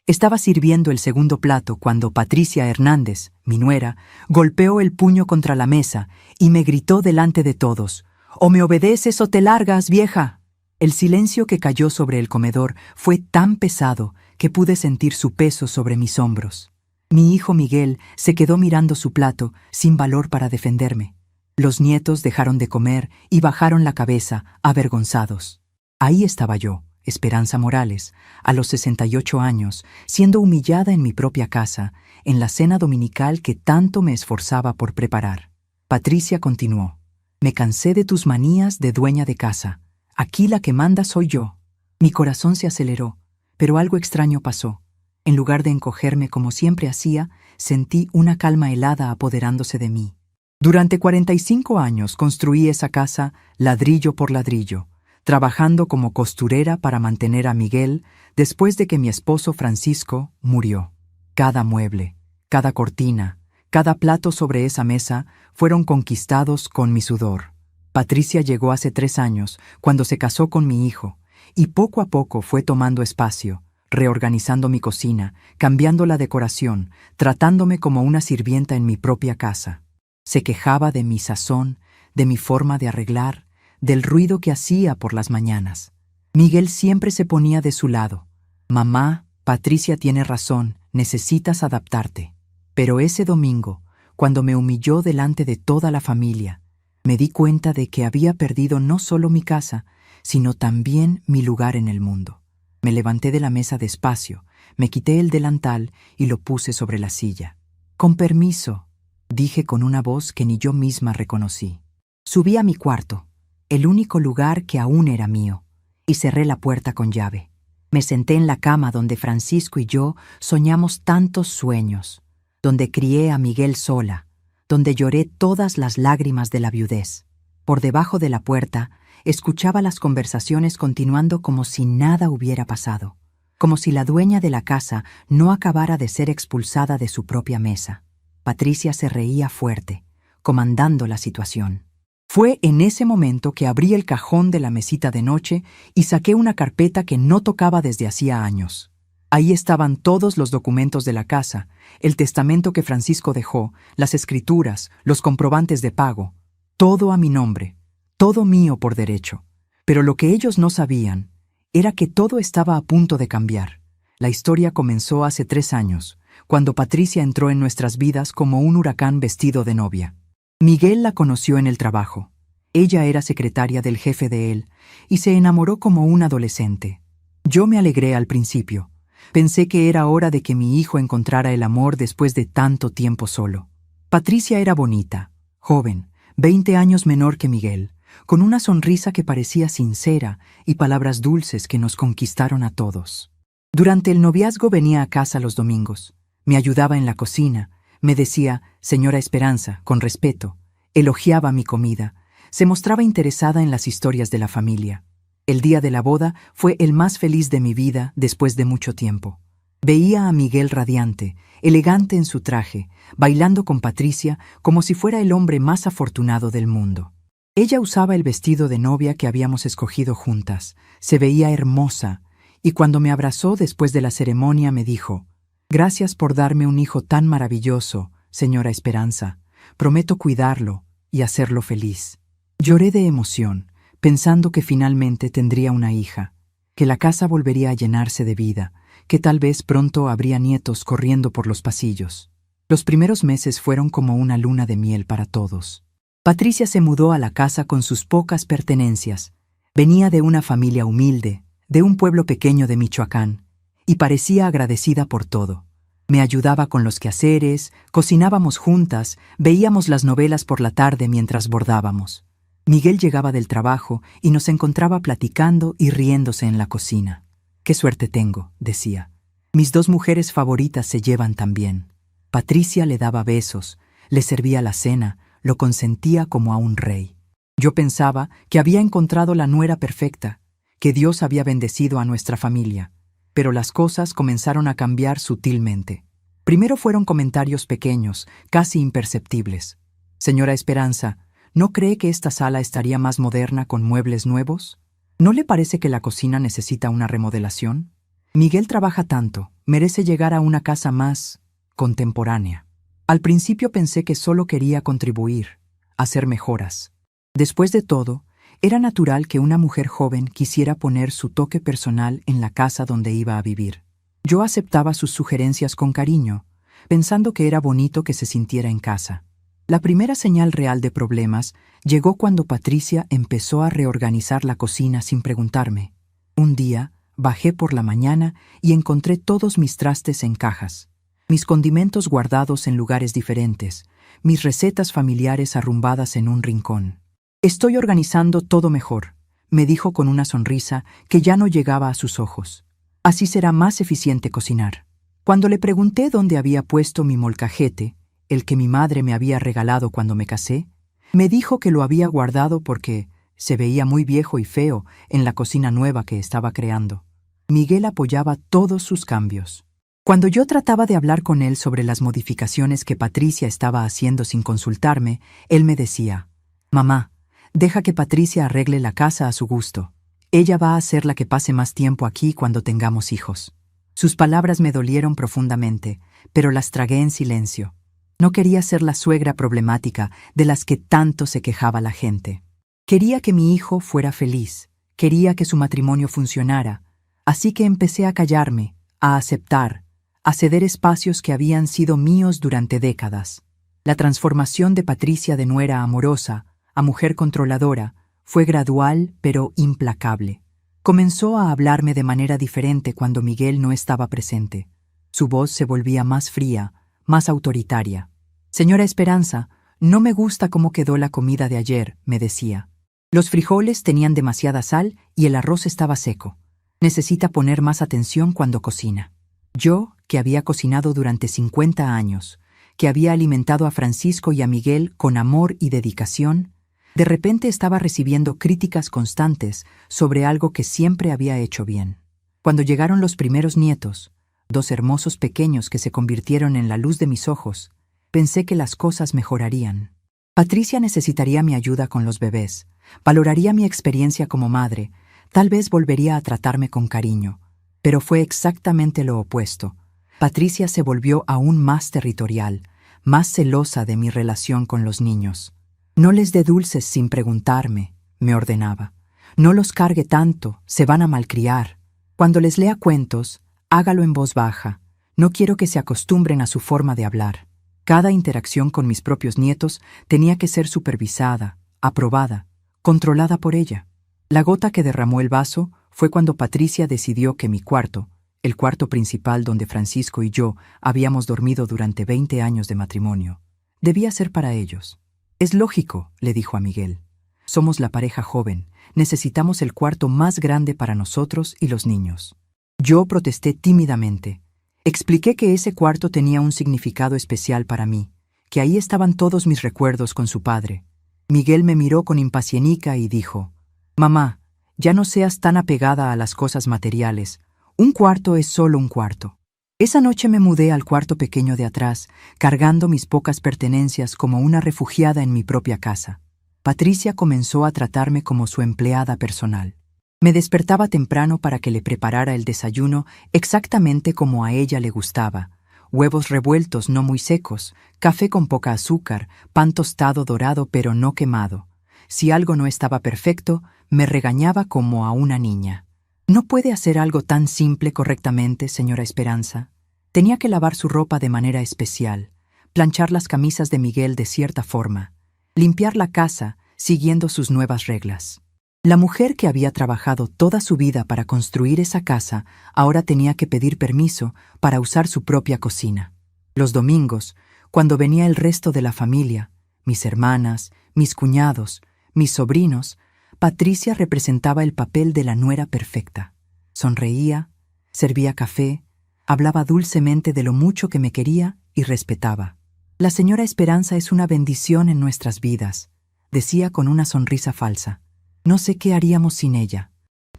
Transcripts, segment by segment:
Estaba sirviendo el segundo plato cuando Patricia Hernández, mi nuera, golpeó el puño contra la mesa y me gritó delante de todos: «O me obedeces o te largas, vieja». El silencio que cayó sobre el comedor fue tan pesado que pude sentir su peso sobre mis hombros. Mi hijo Miguel se quedó mirando su plato, sin valor para defenderme. Los nietos dejaron de comer y bajaron la cabeza, avergonzados. Ahí estaba yo, Esperanza Morales, a los 68 años, siendo humillada en mi propia casa, en la cena dominical que tanto me esforzaba por preparar. Patricia continuó: «Me cansé de tus manías de dueña de casa. Aquí la que manda soy yo». Mi corazón se aceleró, pero algo extraño pasó. En lugar de encogerme como siempre hacía, sentí una calma helada apoderándose de mí. Durante 45 años construí esa casa ladrillo por ladrillo, trabajando como costurera para mantener a Miguel después de que mi esposo Francisco murió. Cada mueble, cada cortina, cada plato sobre esa mesa fueron conquistados con mi sudor. Patricia llegó hace 3 años, cuando se casó con mi hijo, y poco a poco fue tomando espacio, reorganizando mi cocina, cambiando la decoración, tratándome como una sirvienta en mi propia casa. Se quejaba de mi sazón, de mi forma de arreglar, del ruido que hacía por las mañanas. Miguel siempre se ponía de su lado. «Mamá, Patricia tiene razón, necesitas adaptarte». Pero ese domingo, cuando me humilló delante de toda la familia, me di cuenta de que había perdido no solo mi casa, sino también mi lugar en el mundo. Me levanté de la mesa despacio, me quité el delantal y lo puse sobre la silla. «Con permiso», dije con una voz que ni yo misma reconocí. Subí a mi cuarto, el único lugar que aún era mío, y cerré la puerta con llave. Me senté en la cama donde Francisco y yo soñamos tantos sueños, donde crié a Miguel sola, donde lloré todas las lágrimas de la viudez. Por debajo de la puerta, escuchaba las conversaciones continuando como si nada hubiera pasado, como si la dueña de la casa no acabara de ser expulsada de su propia mesa. Patricia se reía fuerte, comandando la situación. Fue en ese momento que abrí el cajón de la mesita de noche y saqué una carpeta que no tocaba desde hacía años. Ahí estaban todos los documentos de la casa, el testamento que Francisco dejó, las escrituras, los comprobantes de pago, todo a mi nombre, todo mío por derecho. Pero lo que ellos no sabían era que todo estaba a punto de cambiar. La historia comenzó hace 3 años, cuando Patricia entró en nuestras vidas como un huracán vestido de novia. Miguel la conoció en el trabajo. Ella era secretaria del jefe de él y se enamoró como un adolescente. Yo me alegré al principio. Pensé que era hora de que mi hijo encontrara el amor después de tanto tiempo solo. Patricia era bonita, joven, 20 años menor que Miguel, con una sonrisa que parecía sincera y palabras dulces que nos conquistaron a todos. Durante el noviazgo venía a casa los domingos, me ayudaba en la cocina, me decía «Señora Esperanza», con respeto, elogiaba mi comida, se mostraba interesada en las historias de la familia. El día de la boda fue el más feliz de mi vida después de mucho tiempo. Veía a Miguel radiante, elegante en su traje, bailando con Patricia como si fuera el hombre más afortunado del mundo. Ella usaba el vestido de novia que habíamos escogido juntas, se veía hermosa, y cuando me abrazó después de la ceremonia me dijo: «Gracias por darme un hijo tan maravilloso, señora Esperanza. Prometo cuidarlo y hacerlo feliz». Lloré de emoción, pensando que finalmente tendría una hija, que la casa volvería a llenarse de vida, que tal vez pronto habría nietos corriendo por los pasillos. Los primeros meses fueron como una luna de miel para todos. Patricia se mudó a la casa con sus pocas pertenencias. Venía de una familia humilde, de un pueblo pequeño de Michoacán, y parecía agradecida por todo. Me ayudaba con los quehaceres, cocinábamos juntas, veíamos las novelas por la tarde mientras bordábamos. Miguel llegaba del trabajo y nos encontraba platicando y riéndose en la cocina. «Qué suerte tengo», decía. «Mis 2 mujeres favoritas se llevan tan bien». Patricia le daba besos, le servía la cena, lo consentía como a un rey. Yo pensaba que había encontrado la nuera perfecta, que Dios había bendecido a nuestra familia, pero las cosas comenzaron a cambiar sutilmente. Primero fueron comentarios pequeños, casi imperceptibles. «Señora Esperanza, ¿no cree que esta sala estaría más moderna con muebles nuevos? ¿No le parece que la cocina necesita una remodelación? Miguel trabaja tanto, merece llegar a una casa más contemporánea. Al principio pensé que solo quería contribuir, hacer mejoras. Después de todo, era natural que una mujer joven quisiera poner su toque personal en la casa donde iba a vivir. Yo aceptaba sus sugerencias con cariño, pensando que era bonito que se sintiera en casa. La primera señal real de problemas llegó cuando Patricia empezó a reorganizar la cocina sin preguntarme. Un día, bajé por la mañana y encontré todos mis trastes en cajas, mis condimentos guardados en lugares diferentes, mis recetas familiares arrumbadas en un rincón. «Estoy organizando todo mejor», me dijo con una sonrisa que ya no llegaba a sus ojos. «Así será más eficiente cocinar». Cuando le pregunté dónde había puesto mi molcajete, el que mi madre me había regalado cuando me casé, me dijo que lo había guardado porque se veía muy viejo y feo en la cocina nueva que estaba creando. Miguel apoyaba todos sus cambios. Cuando yo trataba de hablar con él sobre las modificaciones que Patricia estaba haciendo sin consultarme, él me decía: «Mamá, deja que Patricia arregle la casa a su gusto. Ella va a ser la que pase más tiempo aquí cuando tengamos hijos». Sus palabras me dolieron profundamente, pero las tragué en silencio. No quería ser la suegra problemática de las que tanto se quejaba la gente. Quería que mi hijo fuera feliz, quería que su matrimonio funcionara, así que empecé a callarme, a aceptar, a ceder espacios que habían sido míos durante décadas. La transformación de Patricia de nuera amorosa a mujer controladora fue gradual pero implacable. Comenzó a hablarme de manera diferente cuando Miguel no estaba presente. Su voz se volvía más fría, más autoritaria. «Señora Esperanza, no me gusta cómo quedó la comida de ayer», me decía. «Los frijoles tenían demasiada sal y el arroz estaba seco. Necesita poner más atención cuando cocina». Yo, que había cocinado durante 50 años, que había alimentado a Francisco y a Miguel con amor y dedicación, de repente estaba recibiendo críticas constantes sobre algo que siempre había hecho bien. Cuando llegaron los primeros nietos, 2 hermosos pequeños que se convirtieron en la luz de mis ojos, pensé que las cosas mejorarían. Patricia necesitaría mi ayuda con los bebés, valoraría mi experiencia como madre, tal vez volvería a tratarme con cariño. Pero fue exactamente lo opuesto. Patricia se volvió aún más territorial, más celosa de mi relación con los niños. «No les dé dulces sin preguntarme», me ordenaba. «No los cargue tanto, se van a malcriar. Cuando les lea cuentos, hágalo en voz baja. No quiero que se acostumbren a su forma de hablar». Cada interacción con mis propios nietos tenía que ser supervisada, aprobada, controlada por ella. La gota que derramó el vaso fue cuando Patricia decidió que mi cuarto, el cuarto principal donde Francisco y yo habíamos dormido durante 20 años de matrimonio, debía ser para ellos. «Es lógico», le dijo a Miguel. «Somos la pareja joven, necesitamos el cuarto más grande para nosotros y los niños». Yo protesté tímidamente. Expliqué que ese cuarto tenía un significado especial para mí, que ahí estaban todos mis recuerdos con su padre. Miguel me miró con impaciencia y dijo: «Mamá, ya no seas tan apegada a las cosas materiales. Un cuarto es solo un cuarto». Esa noche me mudé al cuarto pequeño de atrás, cargando mis pocas pertenencias como una refugiada en mi propia casa. Patricia comenzó a tratarme como su empleada personal. Me despertaba temprano para que le preparara el desayuno exactamente como a ella le gustaba: huevos revueltos no muy secos, café con poca azúcar, pan tostado dorado pero no quemado. Si algo no estaba perfecto, me regañaba como a una niña. «¿No puede hacer algo tan simple correctamente, señora Esperanza?» Tenía que lavar su ropa de manera especial, planchar las camisas de Miguel de cierta forma, limpiar la casa siguiendo sus nuevas reglas. La mujer que había trabajado toda su vida para construir esa casa ahora tenía que pedir permiso para usar su propia cocina. Los domingos, cuando venía el resto de la familia, mis hermanas, mis cuñados, mis sobrinos, Patricia representaba el papel de la nuera perfecta. Sonreía, servía café, hablaba dulcemente de lo mucho que me quería y respetaba. «La señora Esperanza es una bendición en nuestras vidas», decía con una sonrisa falsa. «No sé qué haríamos sin ella».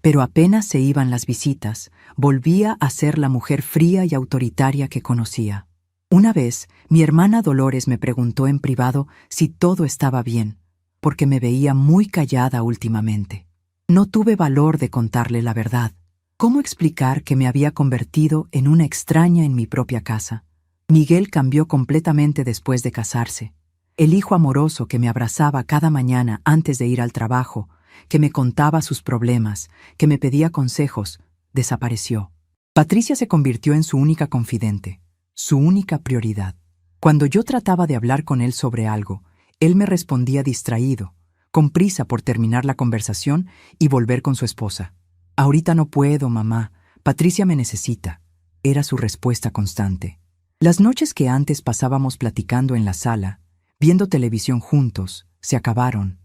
Pero apenas se iban las visitas, volvía a ser la mujer fría y autoritaria que conocía. Una vez, mi hermana Dolores me preguntó en privado si todo estaba bien, porque me veía muy callada últimamente. No tuve valor de contarle la verdad. ¿Cómo explicar que me había convertido en una extraña en mi propia casa? Miguel cambió completamente después de casarse. El hijo amoroso que me abrazaba cada mañana antes de ir al trabajo, que me contaba sus problemas, que me pedía consejos, desapareció. Patricia se convirtió en su única confidente, su única prioridad. Cuando yo trataba de hablar con él sobre algo, él me respondía distraído, con prisa por terminar la conversación y volver con su esposa. «Ahorita no puedo, mamá. Patricia me necesita», era su respuesta constante. Las noches que antes pasábamos platicando en la sala, viendo televisión juntos, se acabaron.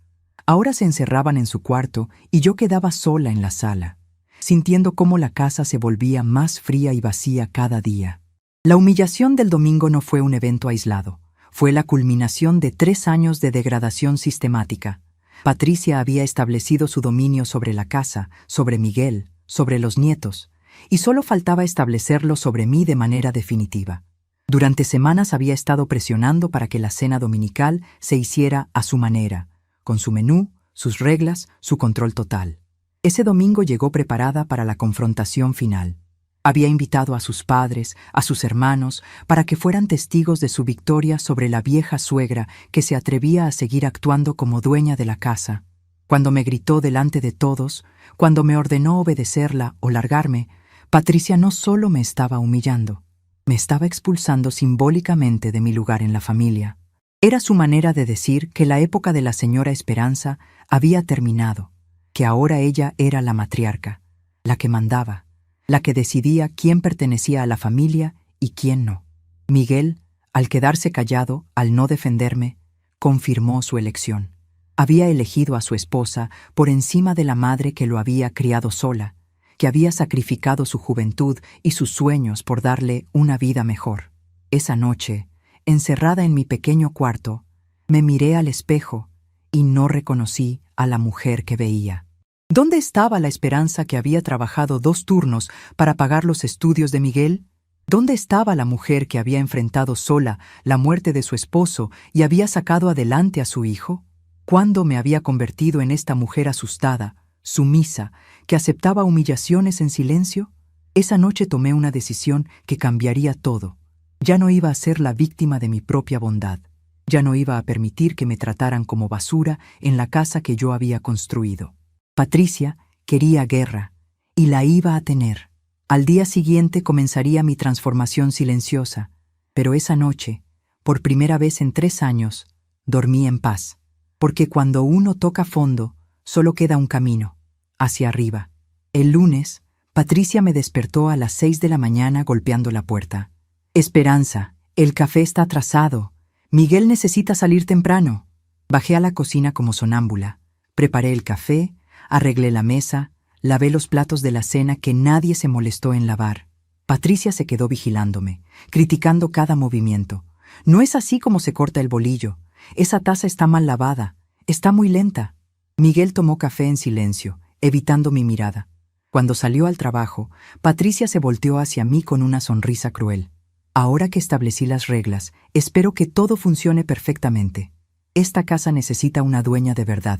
Ahora se encerraban en su cuarto y yo quedaba sola en la sala, sintiendo cómo la casa se volvía más fría y vacía cada día. La humillación del domingo no fue un evento aislado, fue la culminación de 3 años de degradación sistemática. Patricia había establecido su dominio sobre la casa, sobre Miguel, sobre los nietos, y solo faltaba establecerlo sobre mí de manera definitiva. Durante semanas había estado presionando para que la cena dominical se hiciera a su manera, con su menú, sus reglas, su control total. Ese domingo llegó preparada para la confrontación final. Había invitado a sus padres, a sus hermanos, para que fueran testigos de su victoria sobre la vieja suegra que se atrevía a seguir actuando como dueña de la casa. Cuando me gritó delante de todos, cuando me ordenó obedecerla o largarme, Patricia no solo me estaba humillando, me estaba expulsando simbólicamente de mi lugar en la familia. Era su manera de decir que la época de la señora Esperanza había terminado, que ahora ella era la matriarca, la que mandaba, la que decidía quién pertenecía a la familia y quién no. Miguel, al quedarse callado, al no defenderme, confirmó su elección. Había elegido a su esposa por encima de la madre que lo había criado sola, que había sacrificado su juventud y sus sueños por darle una vida mejor. Esa noche, encerrada en mi pequeño cuarto, me miré al espejo y no reconocí a la mujer que veía. ¿Dónde estaba la Esperanza que había trabajado 2 turnos para pagar los estudios de Miguel? ¿Dónde estaba la mujer que había enfrentado sola la muerte de su esposo y había sacado adelante a su hijo? ¿Cuándo me había convertido en esta mujer asustada, sumisa, que aceptaba humillaciones en silencio? Esa noche tomé una decisión que cambiaría todo. Ya no iba a ser la víctima de mi propia bondad. Ya no iba a permitir que me trataran como basura en la casa que yo había construido. Patricia quería guerra, y la iba a tener. Al día siguiente comenzaría mi transformación silenciosa, pero esa noche, por primera vez en 3 años, dormí en paz. Porque cuando uno toca fondo, solo queda un camino, hacia arriba. El lunes, Patricia me despertó a las 6 de la mañana golpeando la puerta. «Esperanza, el café está atrasado. Miguel necesita salir temprano». Bajé a la cocina como sonámbula. Preparé el café, arreglé la mesa, lavé los platos de la cena que nadie se molestó en lavar. Patricia se quedó vigilándome, criticando cada movimiento. «No es así como se corta el bolillo. Esa taza está mal lavada. Está muy lenta». Miguel tomó café en silencio, evitando mi mirada. Cuando salió al trabajo, Patricia se volteó hacia mí con una sonrisa cruel. «Ahora que establecí las reglas, espero que todo funcione perfectamente. Esta casa necesita una dueña de verdad».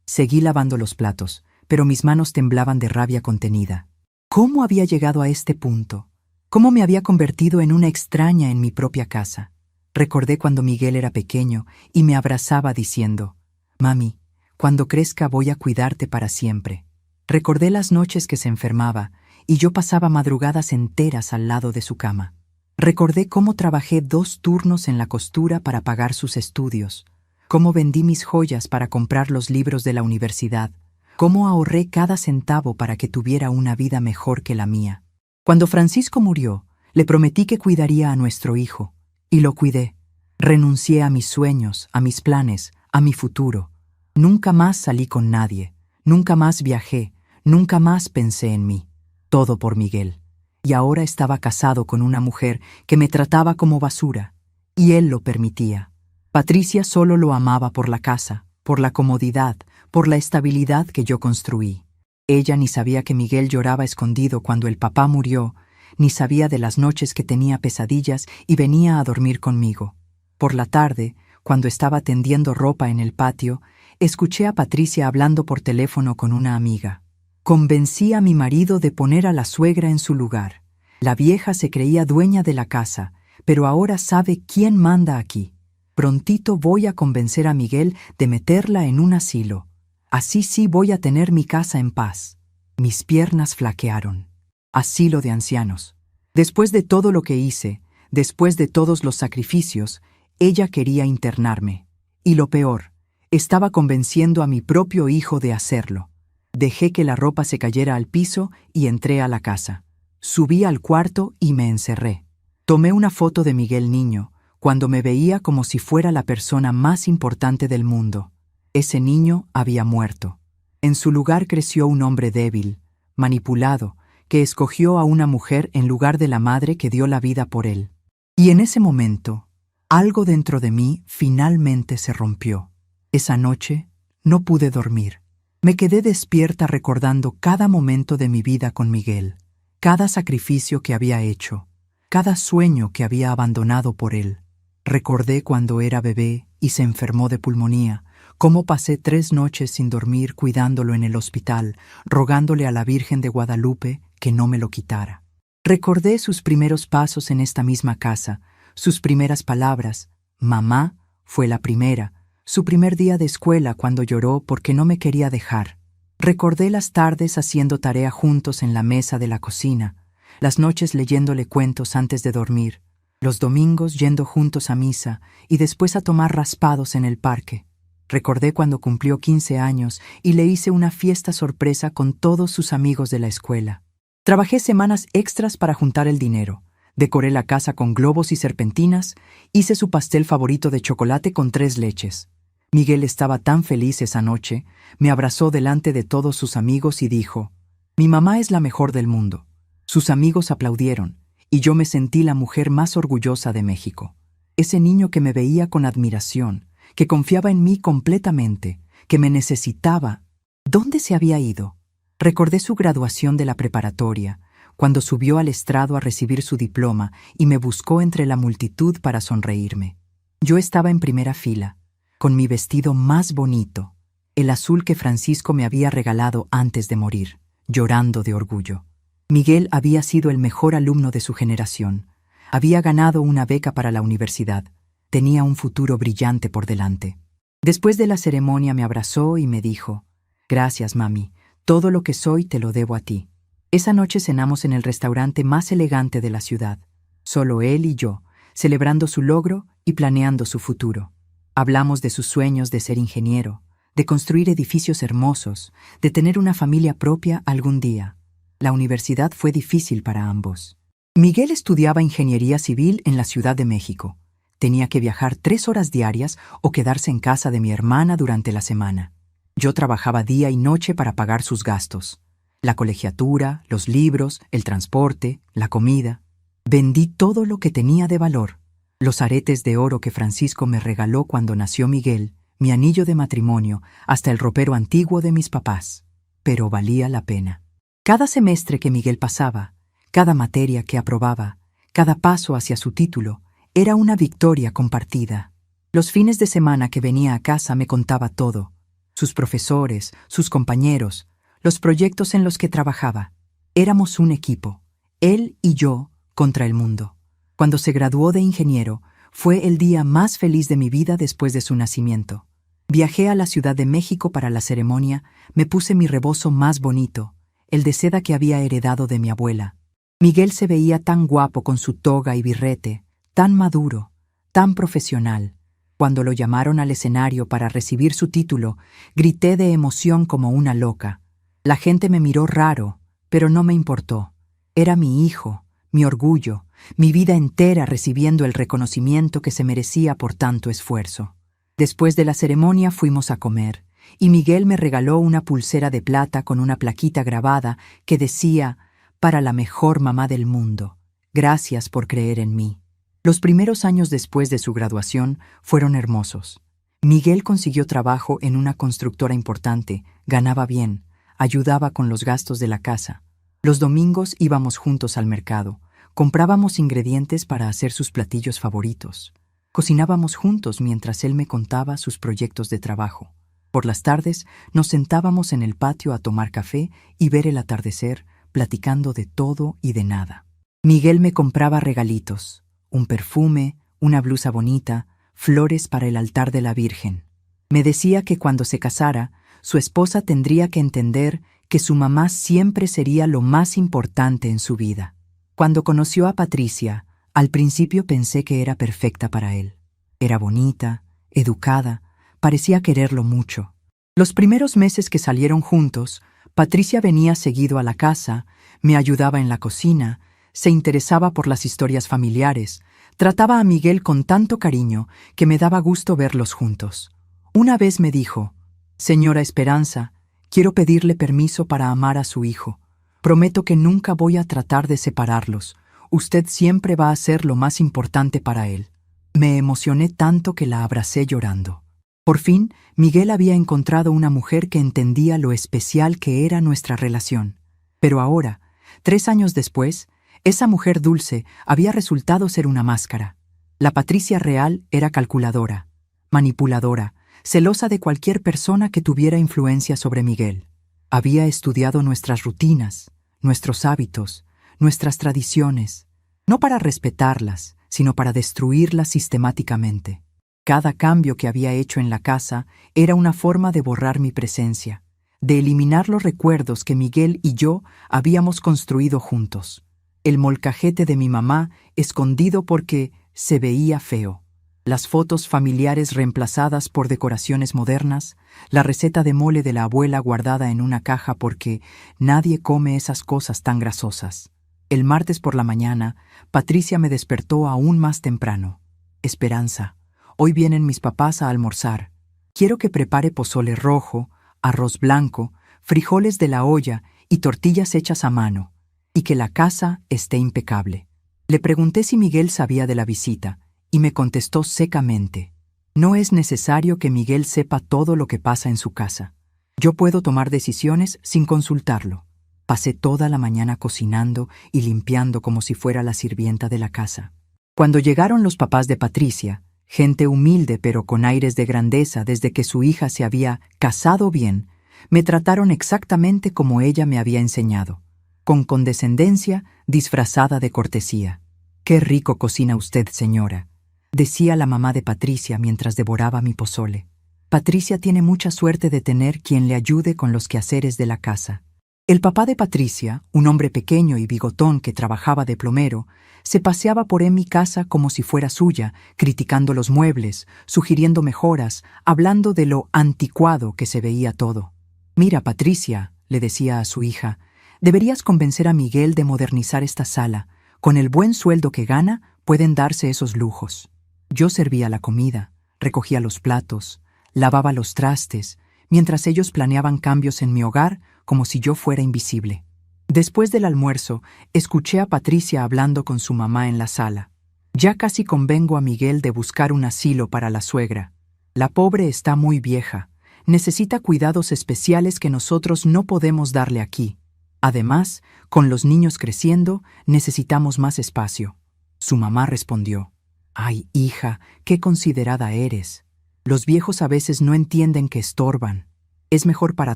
Seguí lavando los platos, pero mis manos temblaban de rabia contenida. ¿Cómo había llegado a este punto? ¿Cómo me había convertido en una extraña en mi propia casa? Recordé cuando Miguel era pequeño y me abrazaba diciendo: «Mami, cuando crezca voy a cuidarte para siempre». Recordé las noches que se enfermaba y yo pasaba madrugadas enteras al lado de su cama. Recordé cómo trabajé 2 turnos en la costura para pagar sus estudios, cómo vendí mis joyas para comprar los libros de la universidad, cómo ahorré cada centavo para que tuviera una vida mejor que la mía. Cuando Francisco murió, le prometí que cuidaría a nuestro hijo, y lo cuidé. Renuncié a mis sueños, a mis planes, a mi futuro. Nunca más salí con nadie, nunca más viajé, nunca más pensé en mí. Todo por Miguel. Y ahora estaba casado con una mujer que me trataba como basura, y él lo permitía. Patricia solo lo amaba por la casa, por la comodidad, por la estabilidad que yo construí. Ella ni sabía que Miguel lloraba escondido cuando el papá murió, ni sabía de las noches que tenía pesadillas y venía a dormir conmigo. Por la tarde, cuando estaba tendiendo ropa en el patio, escuché a Patricia hablando por teléfono con una amiga. Convencí a mi marido de poner a la suegra en su lugar. La vieja se creía dueña de la casa, pero ahora sabe quién manda aquí. Prontito voy a convencer a Miguel de meterla en un asilo. Así sí voy a tener mi casa en paz. Mis piernas flaquearon. Asilo de ancianos. Después de todo lo que hice, después de todos los sacrificios, ella quería internarme. Y lo peor, estaba convenciendo a mi propio hijo de hacerlo. Dejé que la ropa se cayera al piso y entré a la casa. Subí al cuarto y me encerré. Tomé una foto de Miguel niño, cuando me veía como si fuera la persona más importante del mundo. Ese niño había muerto. En su lugar creció un hombre débil, manipulado, que escogió a una mujer en lugar de la madre que dio la vida por él. Y en ese momento, algo dentro de mí finalmente se rompió. Esa noche no pude dormir. Me quedé despierta recordando cada momento de mi vida con Miguel, cada sacrificio que había hecho, cada sueño que había abandonado por él. Recordé cuando era bebé y se enfermó de pulmonía, cómo pasé 3 noches sin dormir cuidándolo en el hospital, rogándole a la Virgen de Guadalupe que no me lo quitara. Recordé sus primeros pasos en esta misma casa, sus primeras palabras. Mamá fue la primera. Su primer día de escuela cuando lloró porque no me quería dejar. Recordé las tardes haciendo tarea juntos en la mesa de la cocina, las noches leyéndole cuentos antes de dormir, los domingos yendo juntos a misa y después a tomar raspados en el parque. Recordé cuando cumplió 15 años y le hice una fiesta sorpresa con todos sus amigos de la escuela. Trabajé semanas extras para juntar el dinero. Decoré la casa con globos y serpentinas, hice su pastel favorito de chocolate con 3 leches. Miguel estaba tan feliz esa noche, me abrazó delante de todos sus amigos y dijo: «Mi mamá es la mejor del mundo». Sus amigos aplaudieron, y yo me sentí la mujer más orgullosa de México. Ese niño que me veía con admiración, que confiaba en mí completamente, que me necesitaba. ¿Dónde se había ido? Recordé su graduación de la preparatoria, cuando subió al estrado a recibir su diploma y me buscó entre la multitud para sonreírme. Yo estaba en primera fila, con mi vestido más bonito, el azul que Francisco me había regalado antes de morir, llorando de orgullo. Miguel había sido el mejor alumno de su generación. Había ganado una beca para la universidad. Tenía un futuro brillante por delante. Después de la ceremonia me abrazó y me dijo: «Gracias, mami. Todo lo que soy te lo debo a ti». Esa noche cenamos en el restaurante más elegante de la ciudad. Solo él y yo, celebrando su logro y planeando su futuro. Hablamos de sus sueños de ser ingeniero, de construir edificios hermosos, de tener una familia propia algún día. La universidad fue difícil para ambos. Miguel estudiaba ingeniería civil en la Ciudad de México. Tenía que viajar 3 horas diarias o quedarse en casa de mi hermana durante la semana. Yo trabajaba día y noche para pagar sus gastos. La colegiatura, los libros, el transporte, la comida. Vendí todo lo que tenía de valor. Los aretes de oro que Francisco me regaló cuando nació Miguel, mi anillo de matrimonio, hasta el ropero antiguo de mis papás. Pero valía la pena. Cada semestre que Miguel pasaba, cada materia que aprobaba, cada paso hacia su título, era una victoria compartida. Los fines de semana que venía a casa me contaba todo. Sus profesores, sus compañeros, los proyectos en los que trabajaba. Éramos un equipo, él y yo contra el mundo. Cuando se graduó de ingeniero, fue el día más feliz de mi vida después de su nacimiento. Viajé a la Ciudad de México para la ceremonia, me puse mi rebozo más bonito, el de seda que había heredado de mi abuela. Miguel se veía tan guapo con su toga y birrete, tan maduro, tan profesional. Cuando lo llamaron al escenario para recibir su título, grité de emoción como una loca. La gente me miró raro, pero no me importó. Era mi hijo, mi orgullo, mi vida entera recibiendo el reconocimiento que se merecía por tanto esfuerzo. Después de la ceremonia fuimos a comer, y Miguel me regaló una pulsera de plata con una plaquita grabada que decía: «Para la mejor mamá del mundo. Gracias por creer en mí». Los primeros años después de su graduación fueron hermosos. Miguel consiguió trabajo en una constructora importante, ganaba bien, ayudaba con los gastos de la casa. Los domingos íbamos juntos al mercado, comprábamos ingredientes para hacer sus platillos favoritos. Cocinábamos juntos mientras él me contaba sus proyectos de trabajo. Por las tardes nos sentábamos en el patio a tomar café y ver el atardecer, platicando de todo y de nada. Miguel me compraba regalitos, un perfume, una blusa bonita, flores para el altar de la Virgen. Me decía que cuando se casara, su esposa tendría que entender que su mamá siempre sería lo más importante en su vida. Cuando conoció a Patricia, al principio pensé que era perfecta para él. Era bonita, educada, parecía quererlo mucho. Los primeros meses que salieron juntos, Patricia venía seguido a la casa, me ayudaba en la cocina, se interesaba por las historias familiares, trataba a Miguel con tanto cariño que me daba gusto verlos juntos. Una vez me dijo: «Señora Esperanza, quiero pedirle permiso para amar a su hijo. Prometo que nunca voy a tratar de separarlos. Usted siempre va a ser lo más importante para él». Me emocioné tanto que la abracé llorando. Por fin, Miguel había encontrado una mujer que entendía lo especial que era nuestra relación. Pero ahora, 3 años después, esa mujer dulce había resultado ser una máscara. La Patricia real era calculadora, manipuladora, celosa de cualquier persona que tuviera influencia sobre Miguel. Había estudiado nuestras rutinas, nuestros hábitos, nuestras tradiciones, no para respetarlas, sino para destruirlas sistemáticamente. Cada cambio que había hecho en la casa era una forma de borrar mi presencia, de eliminar los recuerdos que Miguel y yo habíamos construido juntos. El molcajete de mi mamá escondido porque se veía feo, las fotos familiares reemplazadas por decoraciones modernas, la receta de mole de la abuela guardada en una caja porque nadie come esas cosas tan grasosas. El martes por la mañana, Patricia me despertó aún más temprano. «Esperanza, hoy vienen mis papás a almorzar. Quiero que prepare pozole rojo, arroz blanco, frijoles de la olla y tortillas hechas a mano, y que la casa esté impecable». Le pregunté si Miguel sabía de la visita, y me contestó secamente: «No es necesario que Miguel sepa todo lo que pasa en su casa. Yo puedo tomar decisiones sin consultarlo». Pasé toda la mañana cocinando y limpiando como si fuera la sirvienta de la casa. Cuando llegaron los papás de Patricia, gente humilde pero con aires de grandeza desde que su hija se había casado bien, me trataron exactamente como ella me había enseñado, con condescendencia disfrazada de cortesía. «Qué rico cocina usted, señora», decía la mamá de Patricia mientras devoraba mi pozole. «Patricia tiene mucha suerte de tener quien le ayude con los quehaceres de la casa». El papá de Patricia, un hombre pequeño y bigotón que trabajaba de plomero, se paseaba por mi casa como si fuera suya, criticando los muebles, sugiriendo mejoras, hablando de lo anticuado que se veía todo. «Mira, Patricia», le decía a su hija, «deberías convencer a Miguel de modernizar esta sala. Con el buen sueldo que gana, pueden darse esos lujos». Yo servía la comida, recogía los platos, lavaba los trastes, mientras ellos planeaban cambios en mi hogar como si yo fuera invisible. Después del almuerzo, escuché a Patricia hablando con su mamá en la sala. «Ya casi convengo a Miguel de buscar un asilo para la suegra. La pobre está muy vieja, necesita cuidados especiales que nosotros no podemos darle aquí. Además, con los niños creciendo, necesitamos más espacio». Su mamá respondió: «Ay, hija, qué considerada eres. Los viejos a veces no entienden que estorban. Es mejor para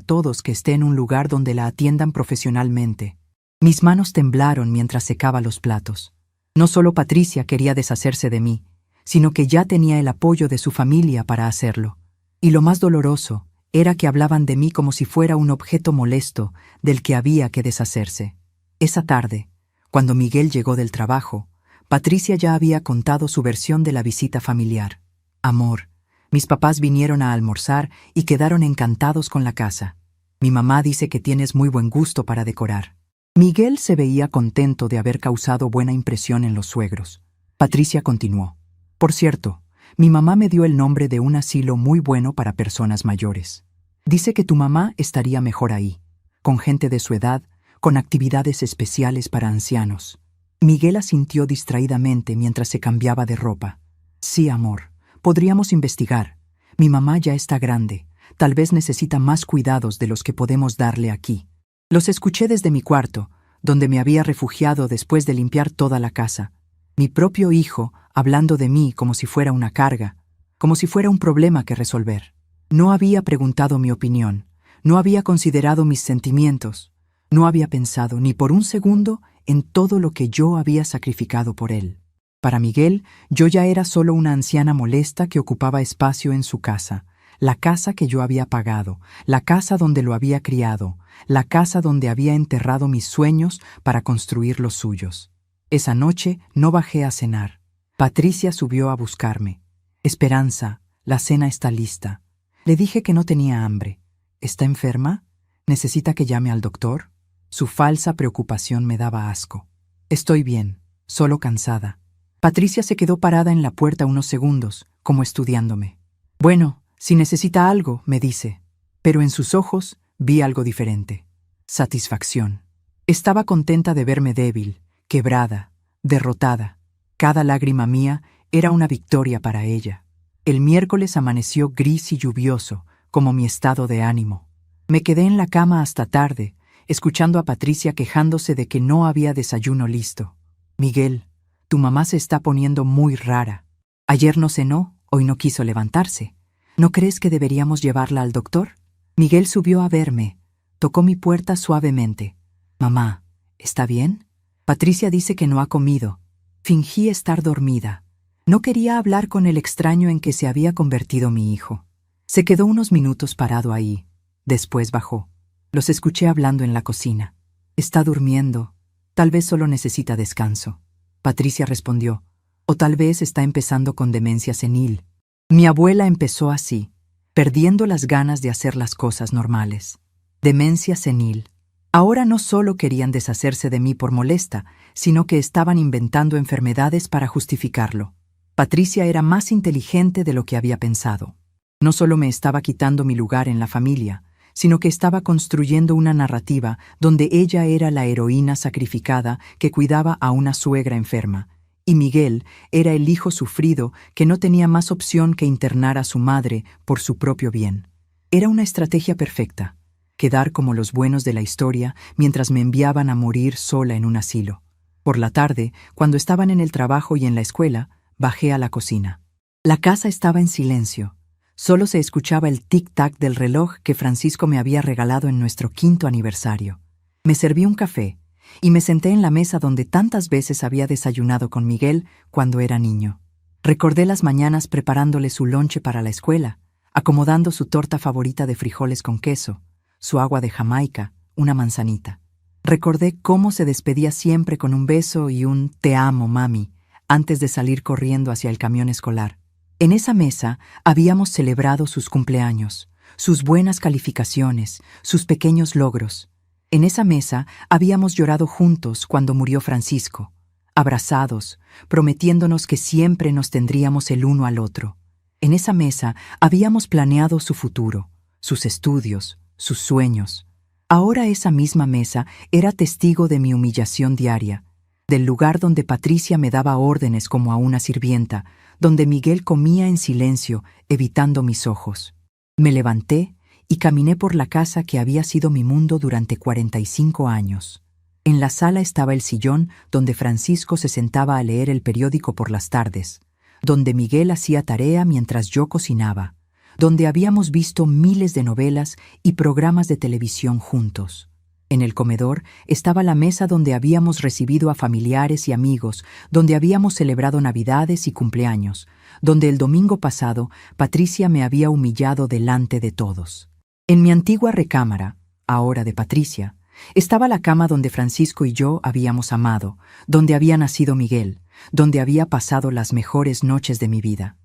todos que esté en un lugar donde la atiendan profesionalmente». Mis manos temblaron mientras secaba los platos. No solo Patricia quería deshacerse de mí, sino que ya tenía el apoyo de su familia para hacerlo. Y lo más doloroso era que hablaban de mí como si fuera un objeto molesto del que había que deshacerse. Esa tarde, cuando Miguel llegó del trabajo, Patricia ya había contado su versión de la visita familiar. «Amor, mis papás vinieron a almorzar y quedaron encantados con la casa. Mi mamá dice que tienes muy buen gusto para decorar». Miguel se veía contento de haber causado buena impresión en los suegros. Patricia continuó: «Por cierto, mi mamá me dio el nombre de un asilo muy bueno para personas mayores. Dice que tu mamá estaría mejor ahí, con gente de su edad, con actividades especiales para ancianos». Miguel asintió distraídamente mientras se cambiaba de ropa. «Sí, amor, podríamos investigar. Mi mamá ya está grande, tal vez necesita más cuidados de los que podemos darle aquí». Los escuché desde mi cuarto, donde me había refugiado después de limpiar toda la casa. Mi propio hijo hablando de mí como si fuera una carga, como si fuera un problema que resolver. No había preguntado mi opinión, no había considerado mis sentimientos, no había pensado ni por un segundo en todo lo que yo había sacrificado por él. Para Miguel, yo ya era solo una anciana molesta que ocupaba espacio en su casa, la casa que yo había pagado, la casa donde lo había criado, la casa donde había enterrado mis sueños para construir los suyos. Esa noche no bajé a cenar. Patricia subió a buscarme. Esperanza, la cena está lista. Le dije que no tenía hambre. ¿Está enferma? ¿Necesita que llame al doctor? Su falsa preocupación me daba asco. Estoy bien, solo cansada. Patricia se quedó parada en la puerta unos segundos, como estudiándome. Bueno, si necesita algo, me dice. Pero en sus ojos vi algo diferente. Satisfacción. Estaba contenta de verme débil, quebrada, derrotada. Cada lágrima mía era una victoria para ella. El miércoles amaneció gris y lluvioso, como mi estado de ánimo. Me quedé en la cama hasta tarde, escuchando a Patricia quejándose de que no había desayuno listo. Miguel, tu mamá se está poniendo muy rara. Ayer no cenó, hoy no quiso levantarse. ¿No crees que deberíamos llevarla al doctor? Miguel subió a verme. Tocó mi puerta suavemente. Mamá, ¿está bien? Patricia dice que no ha comido. Fingí estar dormida. No quería hablar con el extraño en que se había convertido mi hijo. Se quedó unos minutos parado ahí. Después bajó. Los escuché hablando en la cocina. Está durmiendo. Tal vez solo necesita descanso. Patricia respondió. O tal vez está empezando con demencia senil. Mi abuela empezó así, perdiendo las ganas de hacer las cosas normales. Demencia senil. Ahora no solo querían deshacerse de mí por molesta, sino que estaban inventando enfermedades para justificarlo. Patricia era más inteligente de lo que había pensado. No solo me estaba quitando mi lugar en la familia, sino que estaba construyendo una narrativa donde ella era la heroína sacrificada que cuidaba a una suegra enferma, y Miguel era el hijo sufrido que no tenía más opción que internar a su madre por su propio bien. Era una estrategia perfecta, quedar como los buenos de la historia mientras me enviaban a morir sola en un asilo. Por la tarde, cuando estaban en el trabajo y en la escuela, bajé a la cocina. La casa estaba en silencio. Solo se escuchaba el tic-tac del reloj que Francisco me había regalado en nuestro 5º aniversario. Me serví un café y me senté en la mesa donde tantas veces había desayunado con Miguel cuando era niño. Recordé las mañanas preparándole su lonche para la escuela, acomodando su torta favorita de frijoles con queso, su agua de Jamaica, una manzanita. Recordé cómo se despedía siempre con un beso y un «te amo, mami», antes de salir corriendo hacia el camión escolar. En esa mesa habíamos celebrado sus cumpleaños, sus buenas calificaciones, sus pequeños logros. En esa mesa habíamos llorado juntos cuando murió Francisco, abrazados, prometiéndonos que siempre nos tendríamos el uno al otro. En esa mesa habíamos planeado su futuro, sus estudios, sus sueños. Ahora esa misma mesa era testigo de mi humillación diaria, del lugar donde Patricia me daba órdenes como a una sirvienta, donde Miguel comía en silencio, evitando mis ojos. Me levanté y caminé por la casa que había sido mi mundo durante 45 años. En la sala estaba el sillón donde Francisco se sentaba a leer el periódico por las tardes, donde Miguel hacía tarea mientras yo cocinaba, donde habíamos visto miles de novelas y programas de televisión juntos. En el comedor estaba la mesa donde habíamos recibido a familiares y amigos, donde habíamos celebrado Navidades y cumpleaños, donde el domingo pasado Patricia me había humillado delante de todos. En mi antigua recámara, ahora de Patricia, estaba la cama donde Francisco y yo habíamos amado, donde había nacido Miguel, donde había pasado las mejores noches de mi vida.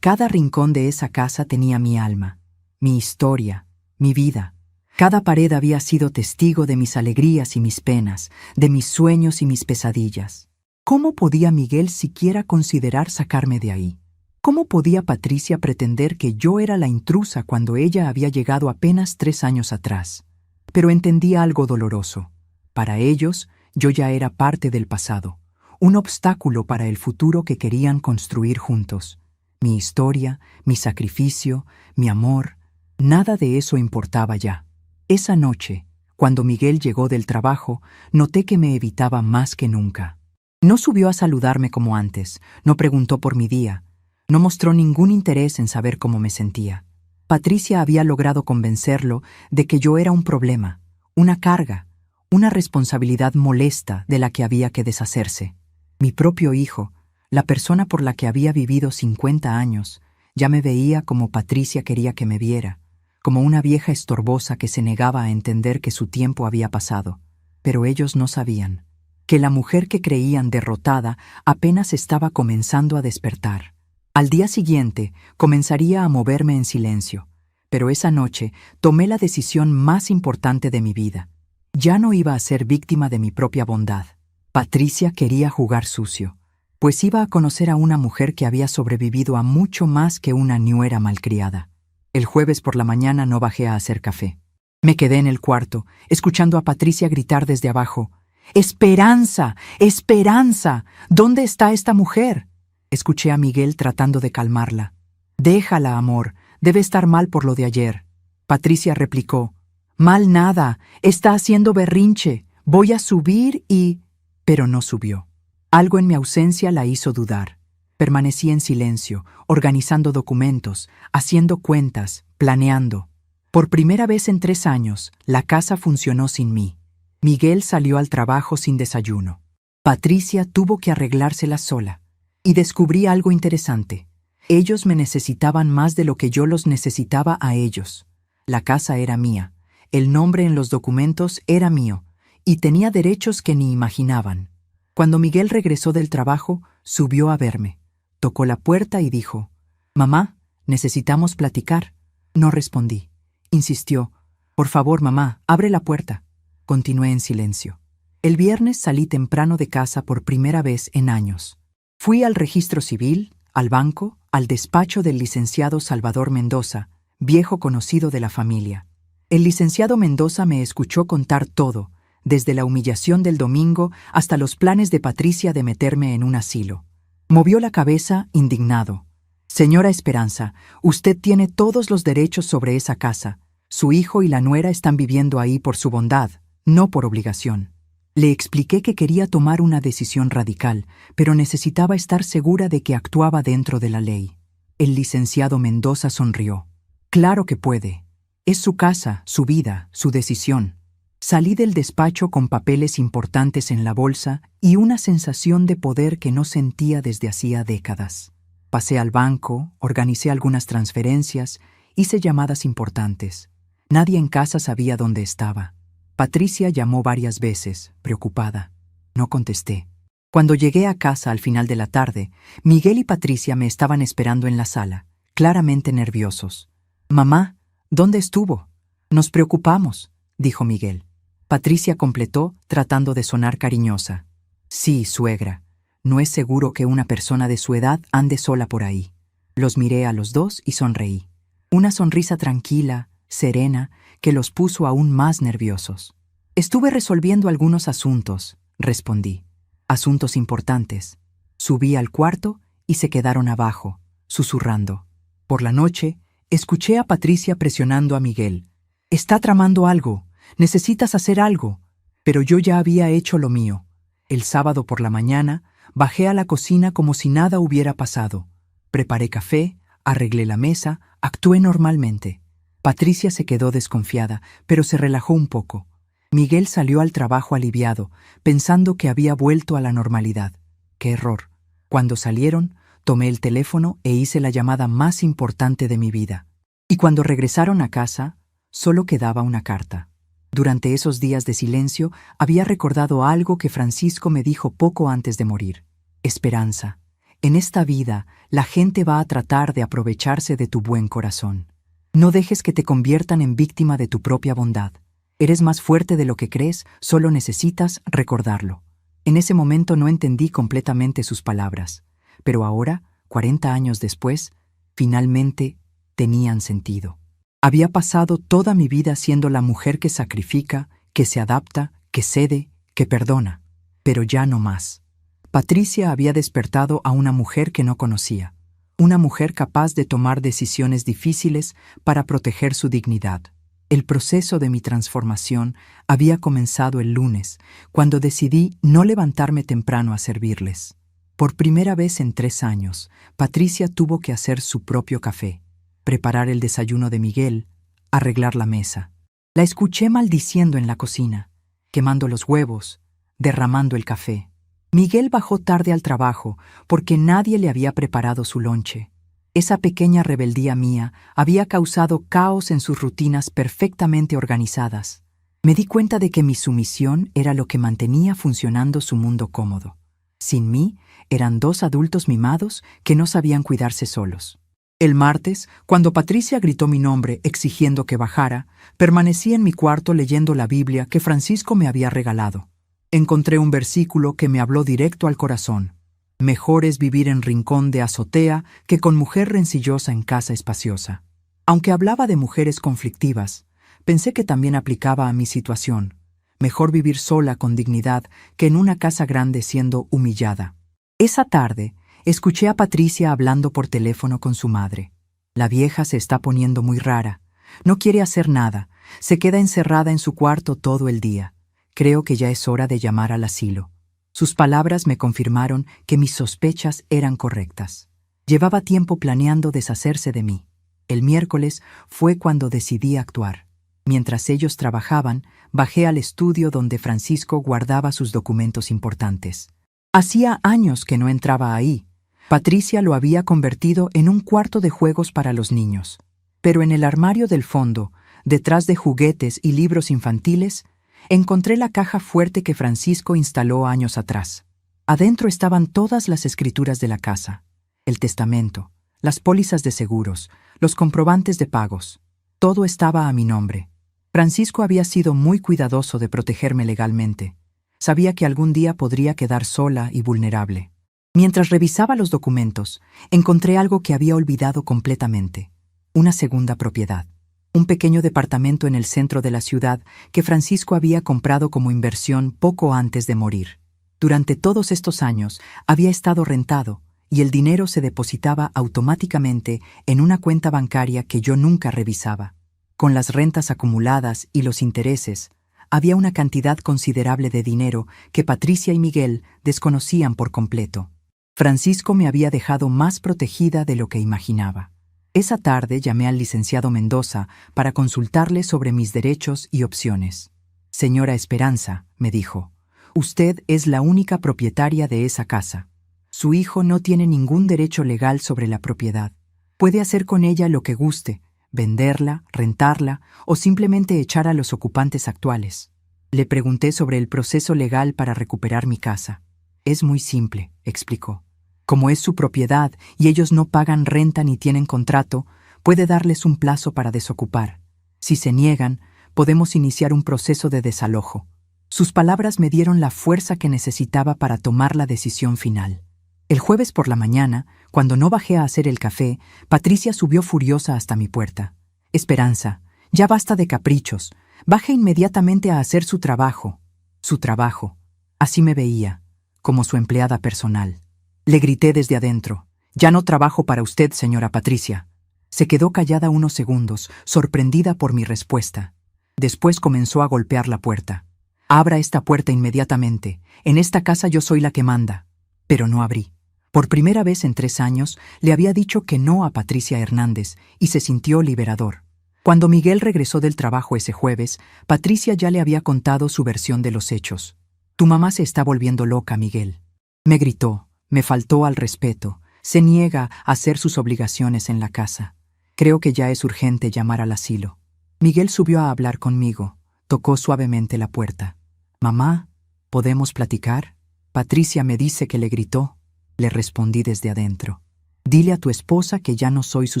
Cada rincón de esa casa tenía mi alma, mi historia, mi vida. Cada pared había sido testigo de mis alegrías y mis penas, de mis sueños y mis pesadillas. ¿Cómo podía Miguel siquiera considerar sacarme de ahí? ¿Cómo podía Patricia pretender que yo era la intrusa cuando ella había llegado apenas 3 años atrás? Pero entendí algo doloroso. Para ellos, yo ya era parte del pasado, un obstáculo para el futuro que querían construir juntos. Mi historia, mi sacrificio, mi amor, nada de eso importaba ya. Esa noche, cuando Miguel llegó del trabajo, noté que me evitaba más que nunca. No subió a saludarme como antes, no preguntó por mi día, no mostró ningún interés en saber cómo me sentía. Patricia había logrado convencerlo de que yo era un problema, una carga, una responsabilidad molesta de la que había que deshacerse. Mi propio hijo, la persona por la que había vivido 50 años, ya me veía como Patricia quería que me viera, como una vieja estorbosa que se negaba a entender que su tiempo había pasado. Pero ellos no sabían que la mujer que creían derrotada apenas estaba comenzando a despertar. Al día siguiente comenzaría a moverme en silencio, pero esa noche tomé la decisión más importante de mi vida. Ya no iba a ser víctima de mi propia bondad. Patricia quería jugar sucio, pues iba a conocer a una mujer que había sobrevivido a mucho más que una nuera malcriada. El jueves por la mañana no bajé a hacer café. Me quedé en el cuarto, escuchando a Patricia gritar desde abajo: «¡Esperanza! ¡Esperanza! ¿Dónde está esta mujer?». Escuché a Miguel tratando de calmarla. «Déjala, amor, debe estar mal por lo de ayer». Patricia replicó: «Mal nada, está haciendo berrinche, voy a subir y…». Pero no subió. Algo en mi ausencia la hizo dudar. Permanecí en silencio, organizando documentos, haciendo cuentas, planeando. Por primera vez en 3 años, la casa funcionó sin mí. Miguel salió al trabajo sin desayuno. Patricia tuvo que arreglársela sola. Y descubrí algo interesante. Ellos me necesitaban más de lo que yo los necesitaba a ellos. La casa era mía, el nombre en los documentos era mío, y tenía derechos que ni imaginaban. Cuando Miguel regresó del trabajo, subió a verme. Tocó la puerta y dijo: «Mamá, necesitamos platicar». No respondí. Insistió: «Por favor, mamá, abre la puerta». Continué en silencio. El viernes salí temprano de casa por primera vez en años. Fui al registro civil, al banco, al despacho del licenciado Salvador Mendoza, viejo conocido de la familia. El licenciado Mendoza me escuchó contar todo, desde la humillación del domingo hasta los planes de Patricia de meterme en un asilo. Movió la cabeza, indignado. «Señora Esperanza, usted tiene todos los derechos sobre esa casa. Su hijo y la nuera están viviendo ahí por su bondad, no por obligación». Le expliqué que quería tomar una decisión radical, pero necesitaba estar segura de que actuaba dentro de la ley. El licenciado Mendoza sonrió. «Claro que puede. Es su casa, su vida, su decisión». Salí del despacho con papeles importantes en la bolsa y una sensación de poder que no sentía desde hacía décadas. Pasé al banco, organicé algunas transferencias, hice llamadas importantes. Nadie en casa sabía dónde estaba. Patricia llamó varias veces, preocupada. No contesté. Cuando llegué a casa al final de la tarde, Miguel y Patricia me estaban esperando en la sala, claramente nerviosos. «Mamá, ¿dónde estuvo? Nos preocupamos», dijo Miguel. Patricia completó, tratando de sonar cariñosa. «Sí, suegra. No es seguro que una persona de su edad ande sola por ahí». Los miré a los dos y sonreí. Una sonrisa tranquila, serena, que los puso aún más nerviosos. «Estuve resolviendo algunos asuntos», respondí. «Asuntos importantes». Subí al cuarto y se quedaron abajo, susurrando. Por la noche, escuché a Patricia presionando a Miguel. «Está tramando algo. Necesitas hacer algo». Pero yo ya había hecho lo mío. El sábado por la mañana, bajé a la cocina como si nada hubiera pasado. Preparé café, arreglé la mesa, actué normalmente. Patricia se quedó desconfiada, pero se relajó un poco. Miguel salió al trabajo aliviado, pensando que había vuelto a la normalidad. ¡Qué error! Cuando salieron, tomé el teléfono e hice la llamada más importante de mi vida. Y cuando regresaron a casa, solo quedaba una carta. Durante esos días de silencio, había recordado algo que Francisco me dijo poco antes de morir. «Esperanza, en esta vida la gente va a tratar de aprovecharse de tu buen corazón. No dejes que te conviertan en víctima de tu propia bondad. Eres más fuerte de lo que crees, solo necesitas recordarlo». En ese momento no entendí completamente sus palabras, pero ahora, 40 años después, finalmente tenían sentido. Había pasado toda mi vida siendo la mujer que sacrifica, que se adapta, que cede, que perdona, pero ya no más. Patricia había despertado a una mujer que no conocía. Una mujer capaz de tomar decisiones difíciles para proteger su dignidad. El proceso de mi transformación había comenzado el lunes, cuando decidí no levantarme temprano a servirles. Por primera vez en 3 años, Patricia tuvo que hacer su propio café. preparar el desayuno de Miguel, arreglar la mesa. La escuché maldiciendo en la cocina, quemando los huevos, derramando el café. Miguel bajó tarde al trabajo porque nadie le había preparado su lonche. Esa pequeña rebeldía mía había causado caos en sus rutinas perfectamente organizadas. Me di cuenta de que mi sumisión era lo que mantenía funcionando su mundo cómodo. Sin mí, eran 2 adultos mimados que no sabían cuidarse solos. El martes, cuando Patricia gritó mi nombre exigiendo que bajara, permanecí en mi cuarto leyendo la Biblia que Francisco me había regalado. Encontré un versículo que me habló directo al corazón. Mejor es vivir en rincón de azotea que con mujer rencillosa en casa espaciosa. Aunque hablaba de mujeres conflictivas, pensé que también aplicaba a mi situación. Mejor vivir sola con dignidad que en una casa grande siendo humillada. Esa tarde, escuché a Patricia hablando por teléfono con su madre. La vieja se está poniendo muy rara. No quiere hacer nada. Se queda encerrada en su cuarto todo el día. Creo que ya es hora de llamar al asilo. Sus palabras me confirmaron que mis sospechas eran correctas. Llevaba tiempo planeando deshacerse de mí. El miércoles fue cuando decidí actuar. Mientras ellos trabajaban, bajé al estudio donde Francisco guardaba sus documentos importantes. Hacía años que no entraba ahí. Patricia lo había convertido en un cuarto de juegos para los niños. Pero en el armario del fondo, detrás de juguetes y libros infantiles, encontré la caja fuerte que Francisco instaló años atrás. Adentro estaban todas las escrituras de la casa, el testamento, las pólizas de seguros, los comprobantes de pagos. Todo estaba a mi nombre. Francisco había sido muy cuidadoso de protegerme legalmente. Sabía que algún día podría quedar sola y vulnerable. Mientras revisaba los documentos, encontré algo que había olvidado completamente: una segunda propiedad. Un pequeño departamento en el centro de la ciudad que Francisco había comprado como inversión poco antes de morir. Durante todos estos años había estado rentado y el dinero se depositaba automáticamente en una cuenta bancaria que yo nunca revisaba. Con las rentas acumuladas y los intereses, había una cantidad considerable de dinero que Patricia y Miguel desconocían por completo. Francisco me había dejado más protegida de lo que imaginaba. Esa tarde llamé al licenciado Mendoza para consultarle sobre mis derechos y opciones. Señora Esperanza, me dijo, usted es la única propietaria de esa casa. Su hijo no tiene ningún derecho legal sobre la propiedad. Puede hacer con ella lo que guste, venderla, rentarla o simplemente echar a los ocupantes actuales. Le pregunté sobre el proceso legal para recuperar mi casa. Es muy simple, explicó. Como es su propiedad y ellos no pagan renta ni tienen contrato, puede darles un plazo para desocupar. Si se niegan, podemos iniciar un proceso de desalojo. Sus palabras me dieron la fuerza que necesitaba para tomar la decisión final. El jueves por la mañana, cuando no bajé a hacer el café, Patricia subió furiosa hasta mi puerta. Esperanza, ya basta de caprichos. Baje inmediatamente a hacer su trabajo. Su trabajo. Así me veía, como su empleada personal. Le grité desde adentro. Ya no trabajo para usted, señora Patricia. Se quedó callada unos segundos, sorprendida por mi respuesta. Después comenzó a golpear la puerta. Abra esta puerta inmediatamente. En esta casa yo soy la que manda. Pero no abrí. Por primera vez en 3 años le había dicho que no a Patricia Hernández y se sintió liberador. Cuando Miguel regresó del trabajo ese jueves, Patricia ya le había contado su versión de los hechos. Tu mamá se está volviendo loca, Miguel. Me gritó. Me faltó al respeto. Se niega a hacer sus obligaciones en la casa. Creo que ya es urgente llamar al asilo. Miguel subió a hablar conmigo. Tocó suavemente la puerta. Mamá, ¿podemos platicar? Patricia me dice que le gritó. Le respondí desde adentro. Dile a tu esposa que ya no soy su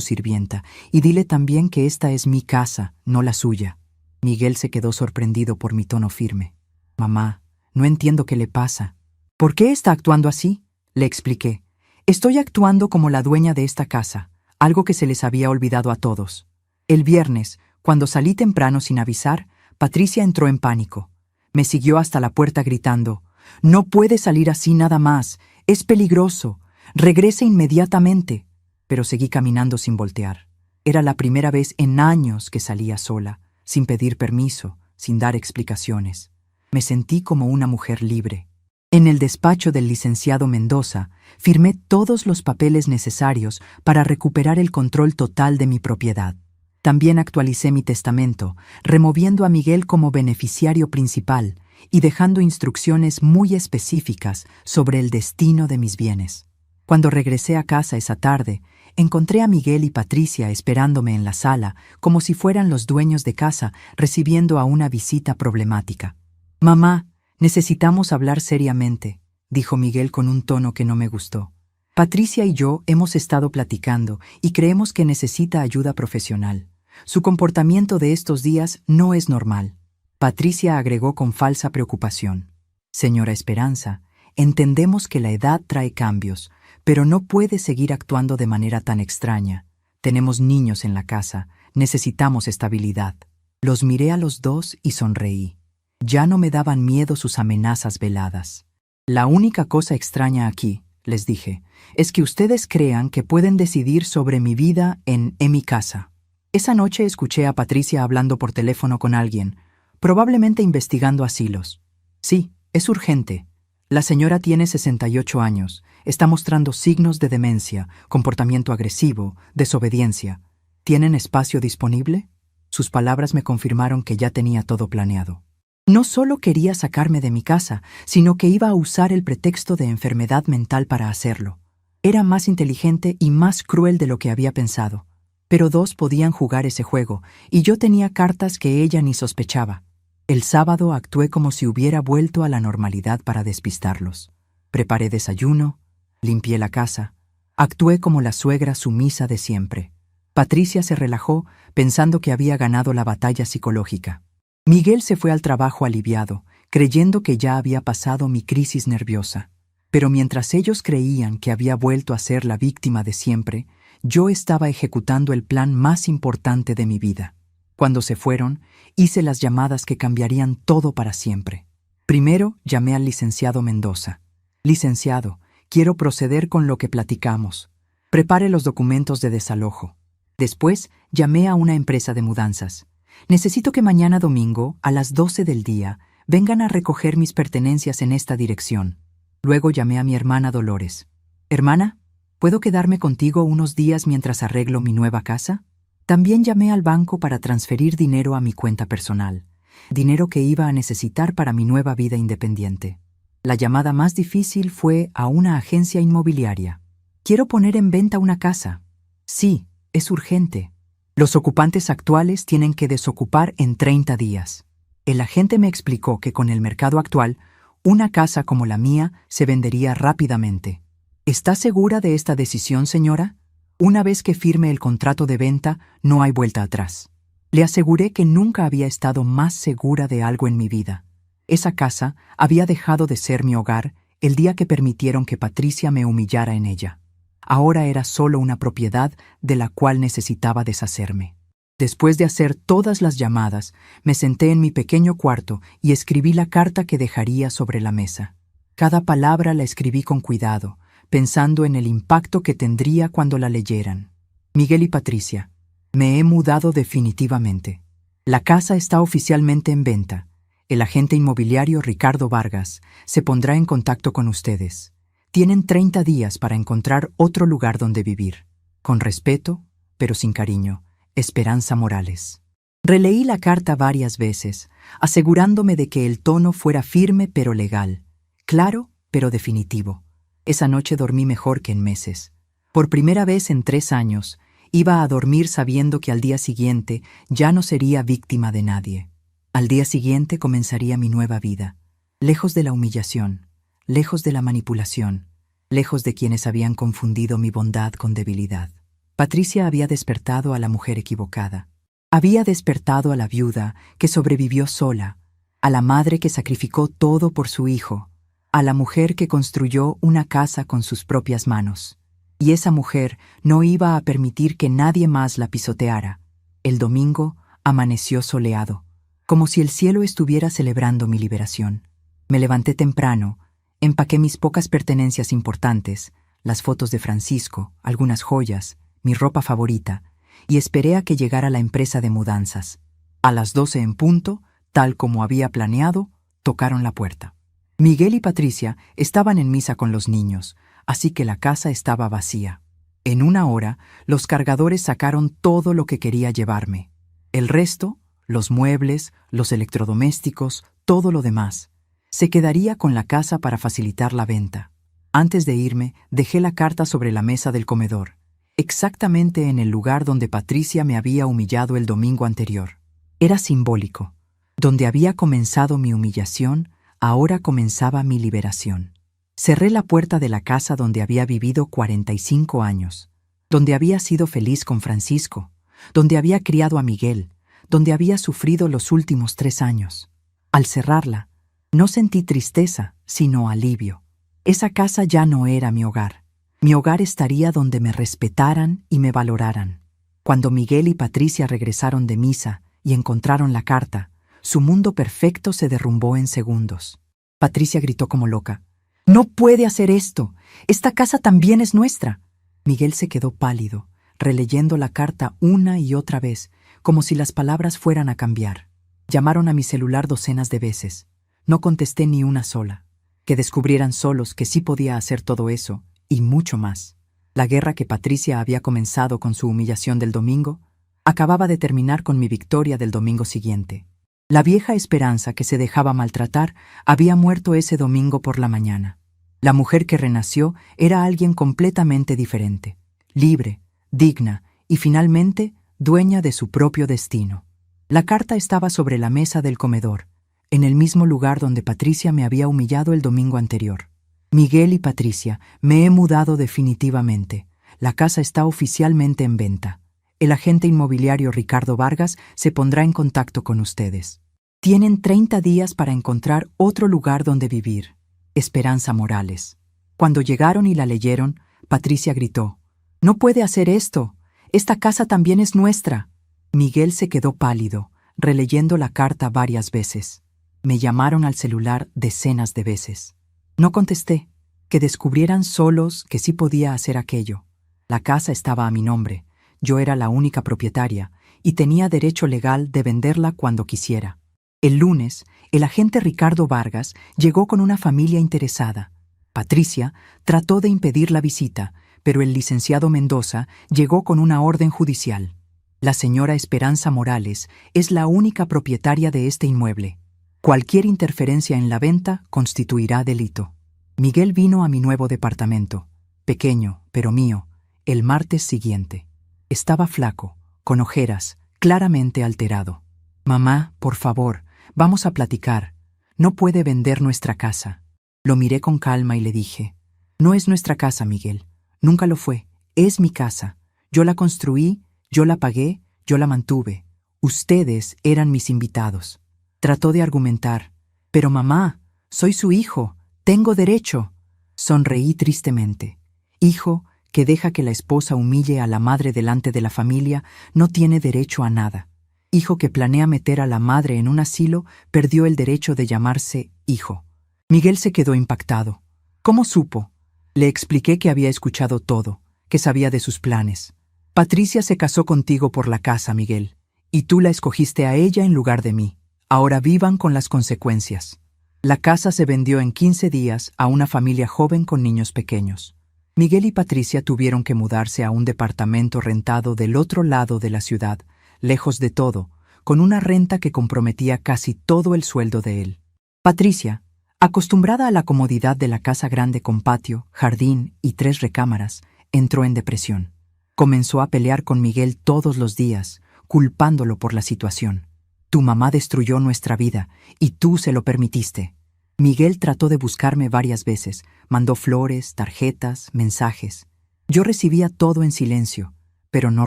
sirvienta y dile también que esta es mi casa, no la suya. Miguel se quedó sorprendido por mi tono firme. Mamá, no entiendo qué le pasa. ¿Por qué está actuando así? Le expliqué. Estoy actuando como la dueña de esta casa, algo que se les había olvidado a todos. El viernes, cuando salí temprano sin avisar, Patricia entró en pánico. Me siguió hasta la puerta gritando, «No puede salir así nada más, es peligroso, regrese inmediatamente». Pero seguí caminando sin voltear. Era la primera vez en años que salía sola, sin pedir permiso, sin dar explicaciones. Me sentí como una mujer libre. En el despacho del licenciado Mendoza, firmé todos los papeles necesarios para recuperar el control total de mi propiedad. También actualicé mi testamento, removiendo a Miguel como beneficiario principal y dejando instrucciones muy específicas sobre el destino de mis bienes. Cuando regresé a casa esa tarde, encontré a Miguel y Patricia esperándome en la sala, como si fueran los dueños de casa recibiendo a una visita problemática. «Mamá, necesitamos hablar seriamente», dijo Miguel con un tono que no me gustó. «Patricia y yo hemos estado platicando y creemos que necesita ayuda profesional. Su comportamiento de estos días no es normal». Patricia agregó con falsa preocupación: «Señora Esperanza, entendemos que la edad trae cambios, pero no puede seguir actuando de manera tan extraña. Tenemos niños en la casa, necesitamos estabilidad». Los miré a los dos y sonreí. Ya no me daban miedo sus amenazas veladas. «La única cosa extraña aquí», les dije, «es que ustedes crean que pueden decidir sobre mi vida en mi casa». Esa noche escuché a Patricia hablando por teléfono con alguien, probablemente investigando asilos. «Sí, es urgente. La señora tiene 68 años, está mostrando signos de demencia, comportamiento agresivo, desobediencia. ¿Tienen espacio disponible?». Sus palabras me confirmaron que ya tenía todo planeado. No solo quería sacarme de mi casa, sino que iba a usar el pretexto de enfermedad mental para hacerlo. Era más inteligente y más cruel de lo que había pensado. Pero dos podían jugar ese juego, y yo tenía cartas que ella ni sospechaba. El sábado actué como si hubiera vuelto a la normalidad para despistarlos. Preparé desayuno, limpié la casa, actué como la suegra sumisa de siempre. Patricia se relajó pensando que había ganado la batalla psicológica. Miguel se fue al trabajo aliviado, creyendo que ya había pasado mi crisis nerviosa. Pero mientras ellos creían que había vuelto a ser la víctima de siempre, yo estaba ejecutando el plan más importante de mi vida. Cuando se fueron, hice las llamadas que cambiarían todo para siempre. Primero llamé al licenciado Mendoza. «Licenciado, quiero proceder con lo que platicamos. Prepare los documentos de desalojo». Después llamé a una empresa de mudanzas. «Necesito que mañana domingo, a las 12 del día, vengan a recoger mis pertenencias en esta dirección». Luego llamé a mi hermana Dolores. «Hermana, ¿puedo quedarme contigo unos días mientras arreglo mi nueva casa?». También llamé al banco para transferir dinero a mi cuenta personal, dinero que iba a necesitar para mi nueva vida independiente. La llamada más difícil fue a una agencia inmobiliaria. «Quiero poner en venta una casa». «Sí, es urgente. Los ocupantes actuales tienen que desocupar en 30 días». El agente me explicó que con el mercado actual, una casa como la mía se vendería rápidamente. «¿Está segura de esta decisión, señora? Una vez que firme el contrato de venta, no hay vuelta atrás». Le aseguré que nunca había estado más segura de algo en mi vida. Esa casa había dejado de ser mi hogar el día que permitieron que Patricia me humillara en ella. Ahora era solo una propiedad de la cual necesitaba deshacerme. Después de hacer todas las llamadas, me senté en mi pequeño cuarto y escribí la carta que dejaría sobre la mesa. Cada palabra la escribí con cuidado, pensando en el impacto que tendría cuando la leyeran. «Miguel y Patricia, me he mudado definitivamente. La casa está oficialmente en venta. El agente inmobiliario Ricardo Vargas se pondrá en contacto con ustedes. Tienen 30 días para encontrar otro lugar donde vivir. Con respeto, pero sin cariño, Esperanza Morales». Releí la carta varias veces, asegurándome de que el tono fuera firme pero legal, claro pero definitivo. Esa noche dormí mejor que en meses. Por primera vez en 3 años, iba a dormir sabiendo que al día siguiente ya no sería víctima de nadie. Al día siguiente comenzaría mi nueva vida, lejos de la humillación, lejos de la manipulación, lejos de quienes habían confundido mi bondad con debilidad. Patricia había despertado a la mujer equivocada. Había despertado a la viuda que sobrevivió sola, a la madre que sacrificó todo por su hijo, a la mujer que construyó una casa con sus propias manos. Y esa mujer no iba a permitir que nadie más la pisoteara. El domingo amaneció soleado, como si el cielo estuviera celebrando mi liberación. Me levanté temprano, empaqué mis pocas pertenencias importantes, las fotos de Francisco, algunas joyas, mi ropa favorita, y esperé a que llegara la empresa de mudanzas. A las 12 en punto, tal como había planeado, tocaron la puerta. Miguel y Patricia estaban en misa con los niños, así que la casa estaba vacía. En una hora, los cargadores sacaron todo lo que quería llevarme. El resto, los muebles, los electrodomésticos, todo lo demás, se quedaría con la casa para facilitar la venta. Antes de irme, dejé la carta sobre la mesa del comedor, exactamente en el lugar donde Patricia me había humillado el domingo anterior. Era simbólico. Donde había comenzado mi humillación, ahora comenzaba mi liberación. Cerré la puerta de la casa donde había vivido 45 años, donde había sido feliz con Francisco, donde había criado a Miguel, donde había sufrido los últimos 3 años. Al cerrarla, no sentí tristeza, sino alivio. Esa casa ya no era mi hogar. Mi hogar estaría donde me respetaran y me valoraran. Cuando Miguel y Patricia regresaron de misa y encontraron la carta, su mundo perfecto se derrumbó en segundos. Patricia gritó como loca: «¡No puede hacer esto! ¡Esta casa también es nuestra!». Miguel se quedó pálido, releyendo la carta una y otra vez, como si las palabras fueran a cambiar. Llamaron a mi celular docenas de veces. No contesté ni una sola. Que descubrieran solos que sí podía hacer todo eso, y mucho más. La guerra que Patricia había comenzado con su humillación del domingo, acababa de terminar con mi victoria del domingo siguiente. La vieja Esperanza que se dejaba maltratar había muerto ese domingo por la mañana. La mujer que renació era alguien completamente diferente, libre, digna y finalmente dueña de su propio destino. La carta estaba sobre la mesa del comedor, en el mismo lugar donde Patricia me había humillado el domingo anterior. Miguel y Patricia, me he mudado definitivamente. La casa está oficialmente en venta. El agente inmobiliario Ricardo Vargas se pondrá en contacto con ustedes. Tienen 30 días para encontrar otro lugar donde vivir. Esperanza Morales. Cuando llegaron y la leyeron, Patricia gritó: «¡No puede hacer esto! ¡Esta casa también es nuestra!». Miguel se quedó pálido, releyendo la carta varias veces. Me llamaron al celular decenas de veces. No contesté. Que descubrieran solos que sí podía hacer aquello. La casa estaba a mi nombre. Yo era la única propietaria y tenía derecho legal de venderla cuando quisiera. El lunes, el agente Ricardo Vargas llegó con una familia interesada. Patricia trató de impedir la visita, pero el licenciado Mendoza llegó con una orden judicial. La señora Esperanza Morales es la única propietaria de este inmueble. Cualquier interferencia en la venta constituirá delito. Miguel vino a mi nuevo departamento, pequeño, pero mío, el martes siguiente. Estaba flaco, con ojeras, claramente alterado. «Mamá, por favor, vamos a platicar. No puede vender nuestra casa». Lo miré con calma y le dije: «No es nuestra casa, Miguel. Nunca lo fue. Es mi casa. Yo la construí, yo la pagué, yo la mantuve. Ustedes eran mis invitados». Trató de argumentar: «Pero mamá, soy su hijo. Tengo derecho». Sonreí tristemente. Hijo que deja que la esposa humille a la madre delante de la familia no tiene derecho a nada. Hijo que planea meter a la madre en un asilo perdió el derecho de llamarse hijo. Miguel se quedó impactado. ¿Cómo supo? Le expliqué que había escuchado todo, que sabía de sus planes. Patricia se casó contigo por la casa, Miguel, y tú la escogiste a ella en lugar de mí. Ahora vivan con las consecuencias. La casa se vendió en 15 días a una familia joven con niños pequeños. Miguel y Patricia tuvieron que mudarse a un departamento rentado del otro lado de la ciudad, lejos de todo, con una renta que comprometía casi todo el sueldo de él. Patricia, acostumbrada a la comodidad de la casa grande con patio, jardín y 3 recámaras, entró en depresión. Comenzó a pelear con Miguel todos los días, culpándolo por la situación. «Tu mamá destruyó nuestra vida, y tú se lo permitiste». Miguel trató de buscarme varias veces, mandó flores, tarjetas, mensajes. Yo recibía todo en silencio, pero no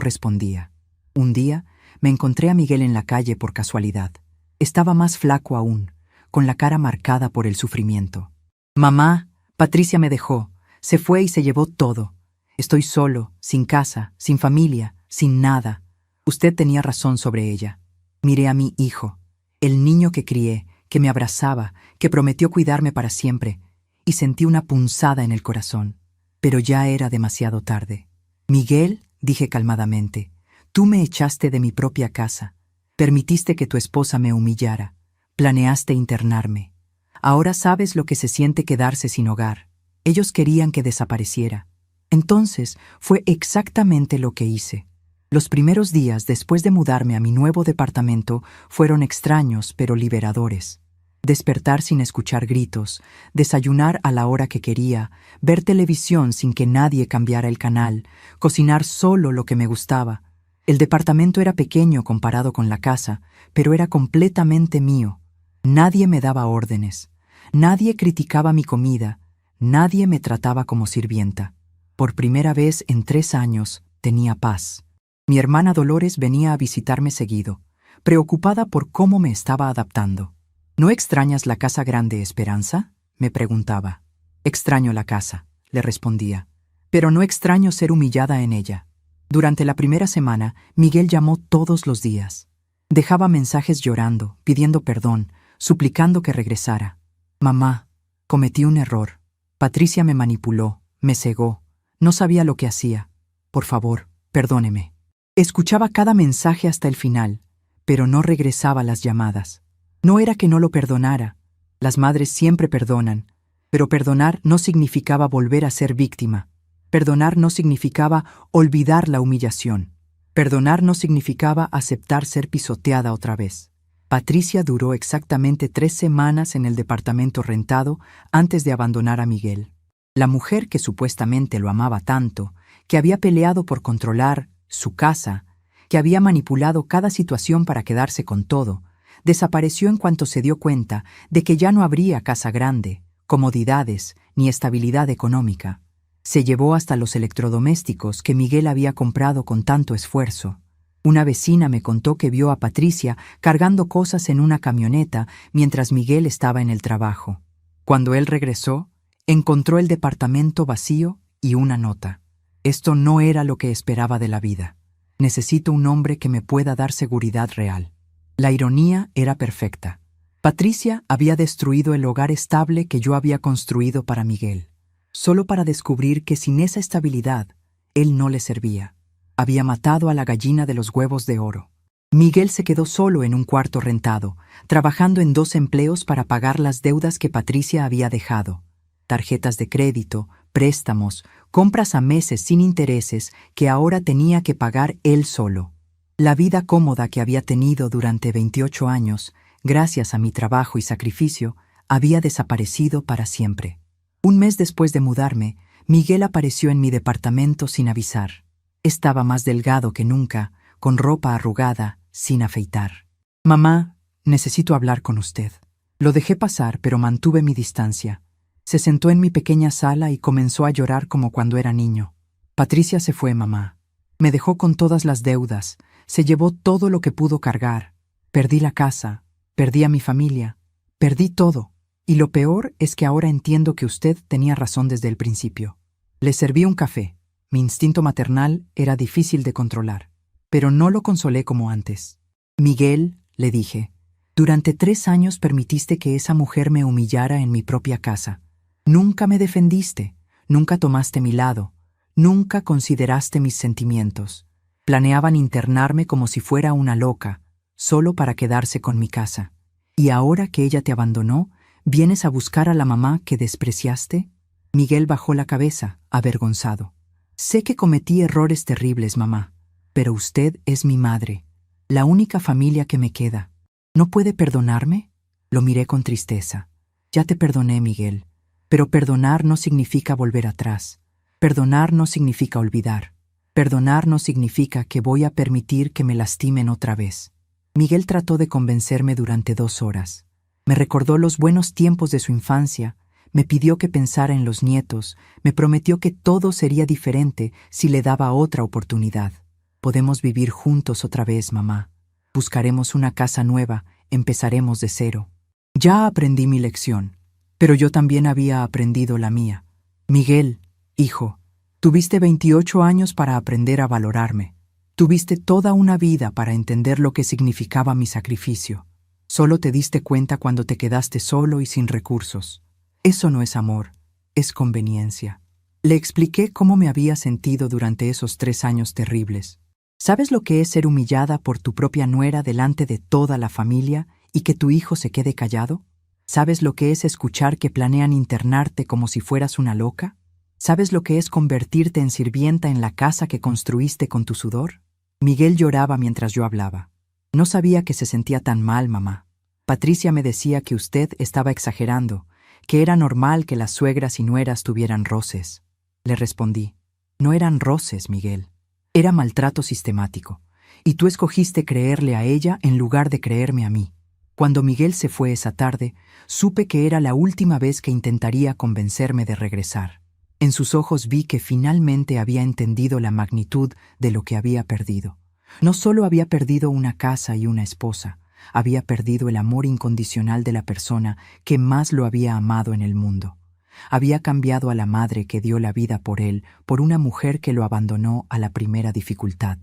respondía. Un día, me encontré a Miguel en la calle por casualidad. Estaba más flaco aún, con la cara marcada por el sufrimiento. «Mamá, Patricia me dejó, se fue y se llevó todo. Estoy solo, sin casa, sin familia, sin nada. Usted tenía razón sobre ella». Miré a mi hijo, el niño que crié, que me abrazaba, que prometió cuidarme para siempre, y sentí una punzada en el corazón. Pero ya era demasiado tarde. «Miguel», dije calmadamente, «tú me echaste de mi propia casa. Permitiste que tu esposa me humillara. Planeaste internarme. Ahora sabes lo que se siente quedarse sin hogar. Ellos querían que desapareciera. Entonces fue exactamente lo que hice. Los primeros días después de mudarme a mi nuevo departamento fueron extraños pero liberadores. Despertar sin escuchar gritos, desayunar a la hora que quería, ver televisión sin que nadie cambiara el canal, cocinar solo lo que me gustaba. El departamento era pequeño comparado con la casa, pero era completamente mío. Nadie me daba órdenes, nadie criticaba mi comida, nadie me trataba como sirvienta. Por primera vez en 3 años tenía paz. Mi hermana Dolores venía a visitarme seguido, preocupada por cómo me estaba adaptando. ¿No extrañas la casa grande, Esperanza?, me preguntaba. Extraño la casa, le respondía, pero no extraño ser humillada en ella. Durante la primera semana, Miguel llamó todos los días. Dejaba mensajes llorando, pidiendo perdón, suplicando que regresara. Mamá, cometí un error. Patricia me manipuló, me cegó. No sabía lo que hacía. Por favor, perdóneme. Escuchaba cada mensaje hasta el final, pero no regresaba las llamadas. No era que no lo perdonara. Las madres siempre perdonan, pero perdonar no significaba volver a ser víctima. Perdonar no significaba olvidar la humillación. Perdonar no significaba aceptar ser pisoteada otra vez. Patricia duró exactamente 3 semanas en el departamento rentado antes de abandonar a Miguel. La mujer que supuestamente lo amaba tanto, que había peleado por controlar su casa, que había manipulado cada situación para quedarse con todo, desapareció en cuanto se dio cuenta de que ya no habría casa grande, comodidades ni estabilidad económica. Se llevó hasta los electrodomésticos que Miguel había comprado con tanto esfuerzo. Una vecina me contó que vio a Patricia cargando cosas en una camioneta mientras Miguel estaba en el trabajo. Cuando él regresó, encontró el departamento vacío y una nota. Esto no era lo que esperaba de la vida. Necesito un hombre que me pueda dar seguridad real. La ironía era perfecta. Patricia había destruido el hogar estable que yo había construido para Miguel, solo para descubrir que sin esa estabilidad, él no le servía. Había matado a la gallina de los huevos de oro. Miguel se quedó solo en un cuarto rentado, trabajando en 2 empleos para pagar las deudas que Patricia había dejado. Tarjetas de crédito, préstamos, compras a meses sin intereses que ahora tenía que pagar él solo. La vida cómoda que había tenido durante 28 años, gracias a mi trabajo y sacrificio, había desaparecido para siempre. Un mes después de mudarme, Miguel apareció en mi departamento sin avisar. Estaba más delgado que nunca, con ropa arrugada, sin afeitar. «Mamá, necesito hablar con usted». Lo dejé pasar, pero mantuve mi distancia. Se sentó en mi pequeña sala y comenzó a llorar como cuando era niño. «Patricia se fue, mamá. Me dejó con todas las deudas. Se llevó todo lo que pudo cargar. Perdí la casa, perdí a mi familia, perdí todo. Y lo peor es que ahora entiendo que usted tenía razón desde el principio». Le serví un café. Mi instinto maternal era difícil de controlar, pero no lo consolé como antes. «Miguel», le dije, «durante 3 años permitiste que esa mujer me humillara en mi propia casa. Nunca me defendiste, nunca tomaste mi lado, nunca consideraste mis sentimientos. Planeaban internarme como si fuera una loca, solo para quedarse con mi casa. Y ahora que ella te abandonó, ¿vienes a buscar a la mamá que despreciaste?» Miguel bajó la cabeza, avergonzado. «Sé que cometí errores terribles, mamá, pero usted es mi madre, la única familia que me queda. ¿No puede perdonarme?» Lo miré con tristeza. «Ya te perdoné, Miguel, pero perdonar no significa volver atrás. Perdonar no significa olvidar. Perdonar no significa que voy a permitir que me lastimen otra vez». Miguel trató de convencerme durante 2 horas. Me recordó los buenos tiempos de su infancia, me pidió que pensara en los nietos, me prometió que todo sería diferente si le daba otra oportunidad. «Podemos vivir juntos otra vez, mamá. Buscaremos una casa nueva, empezaremos de cero». Ya aprendí mi lección, pero yo también había aprendido la mía. «Miguel, hijo, tuviste 28 años para aprender a valorarme. Tuviste toda una vida para entender lo que significaba mi sacrificio. Solo te diste cuenta cuando te quedaste solo y sin recursos. Eso no es amor, es conveniencia». Le expliqué cómo me había sentido durante esos 3 años terribles. ¿Sabes lo que es ser humillada por tu propia nuera delante de toda la familia y que tu hijo se quede callado? ¿Sabes lo que es escuchar que planean internarte como si fueras una loca? ¿Sabes lo que es convertirte en sirvienta en la casa que construiste con tu sudor? Miguel lloraba mientras yo hablaba. No sabía que se sentía tan mal, mamá. Patricia me decía que usted estaba exagerando, que era normal que las suegras y nueras tuvieran roces. Le respondí, no eran roces, Miguel. Era maltrato sistemático. Y tú escogiste creerle a ella en lugar de creerme a mí. Cuando Miguel se fue esa tarde, supe que era la última vez que intentaría convencerme de regresar. En sus ojos vi que finalmente había entendido la magnitud de lo que había perdido. No solo había perdido una casa y una esposa, había perdido el amor incondicional de la persona que más lo había amado en el mundo. Había cambiado a la madre que dio la vida por él por una mujer que lo abandonó a la primera dificultad.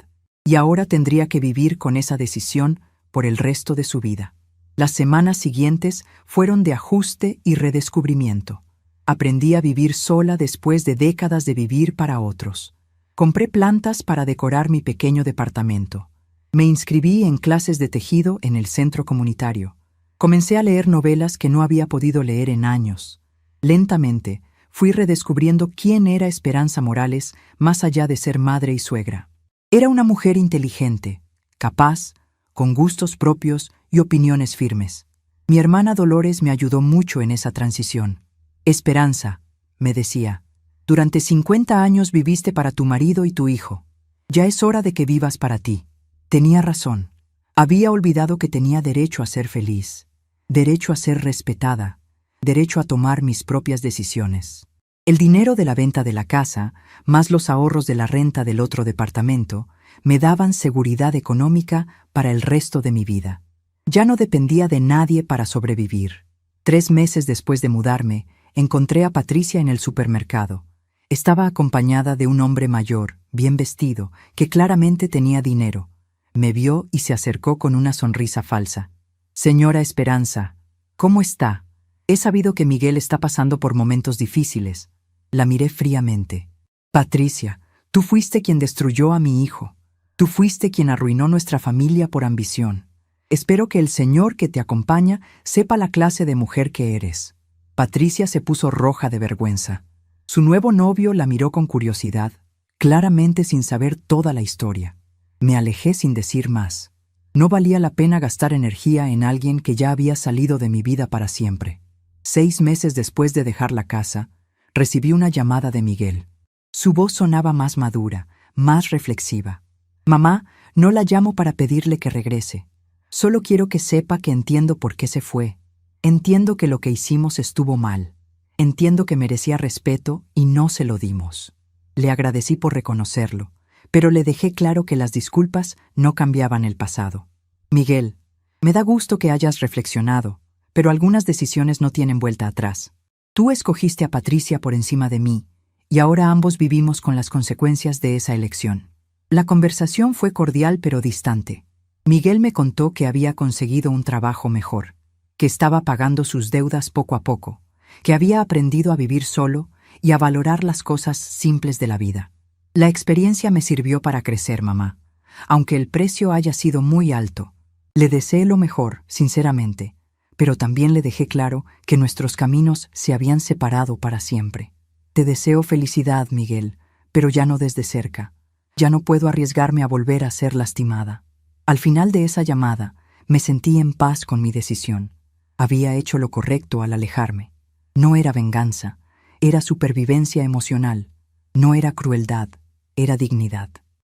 Y ahora tendría que vivir con esa decisión por el resto de su vida. Las semanas siguientes fueron de ajuste y redescubrimiento. Aprendí a vivir sola después de décadas de vivir para otros. Compré plantas para decorar mi pequeño departamento. Me inscribí en clases de tejido en el centro comunitario. Comencé a leer novelas que no había podido leer en años. Lentamente, fui redescubriendo quién era Esperanza Morales más allá de ser madre y suegra. Era una mujer inteligente, capaz, con gustos propios y opiniones firmes. Mi hermana Dolores me ayudó mucho en esa transición. Esperanza, me decía, durante 50 años viviste para tu marido y tu hijo. Ya es hora de que vivas para ti. Tenía razón. Había olvidado que tenía derecho a ser feliz, derecho a ser respetada, derecho a tomar mis propias decisiones. El dinero de la venta de la casa, más los ahorros de la renta del otro departamento, me daban seguridad económica para el resto de mi vida. Ya no dependía de nadie para sobrevivir. 3 meses después de mudarme, encontré a Patricia en el supermercado. Estaba acompañada de un hombre mayor, bien vestido, que claramente tenía dinero. Me vio y se acercó con una sonrisa falsa. Señora Esperanza, ¿cómo está? He sabido que Miguel está pasando por momentos difíciles. La miré fríamente. Patricia, tú fuiste quien destruyó a mi hijo. Tú fuiste quien arruinó nuestra familia por ambición. Espero que el Señor que te acompaña sepa la clase de mujer que eres. Patricia se puso roja de vergüenza. Su nuevo novio la miró con curiosidad, claramente sin saber toda la historia. Me alejé sin decir más. No valía la pena gastar energía en alguien que ya había salido de mi vida para siempre. 6 meses después de dejar la casa, recibí una llamada de Miguel. Su voz sonaba más madura, más reflexiva. Mamá, no la llamo para pedirle que regrese. Solo quiero que sepa que entiendo por qué se fue. Entiendo que lo que hicimos estuvo mal. Entiendo que merecía respeto y no se lo dimos. Le agradecí por reconocerlo, pero le dejé claro que las disculpas no cambiaban el pasado. Miguel, me da gusto que hayas reflexionado, pero algunas decisiones no tienen vuelta atrás. Tú escogiste a Patricia por encima de mí, y ahora ambos vivimos con las consecuencias de esa elección. La conversación fue cordial pero distante. Miguel me contó que había conseguido un trabajo mejor, que estaba pagando sus deudas poco a poco, que había aprendido a vivir solo y a valorar las cosas simples de la vida. La experiencia me sirvió para crecer, mamá, aunque el precio haya sido muy alto. Le deseé lo mejor, sinceramente, pero también le dejé claro que nuestros caminos se habían separado para siempre. Te deseo felicidad, Miguel, pero ya no desde cerca. Ya no puedo arriesgarme a volver a ser lastimada. Al final de esa llamada, me sentí en paz con mi decisión. Había hecho lo correcto al alejarme. No era venganza, era supervivencia emocional. No era crueldad, era dignidad.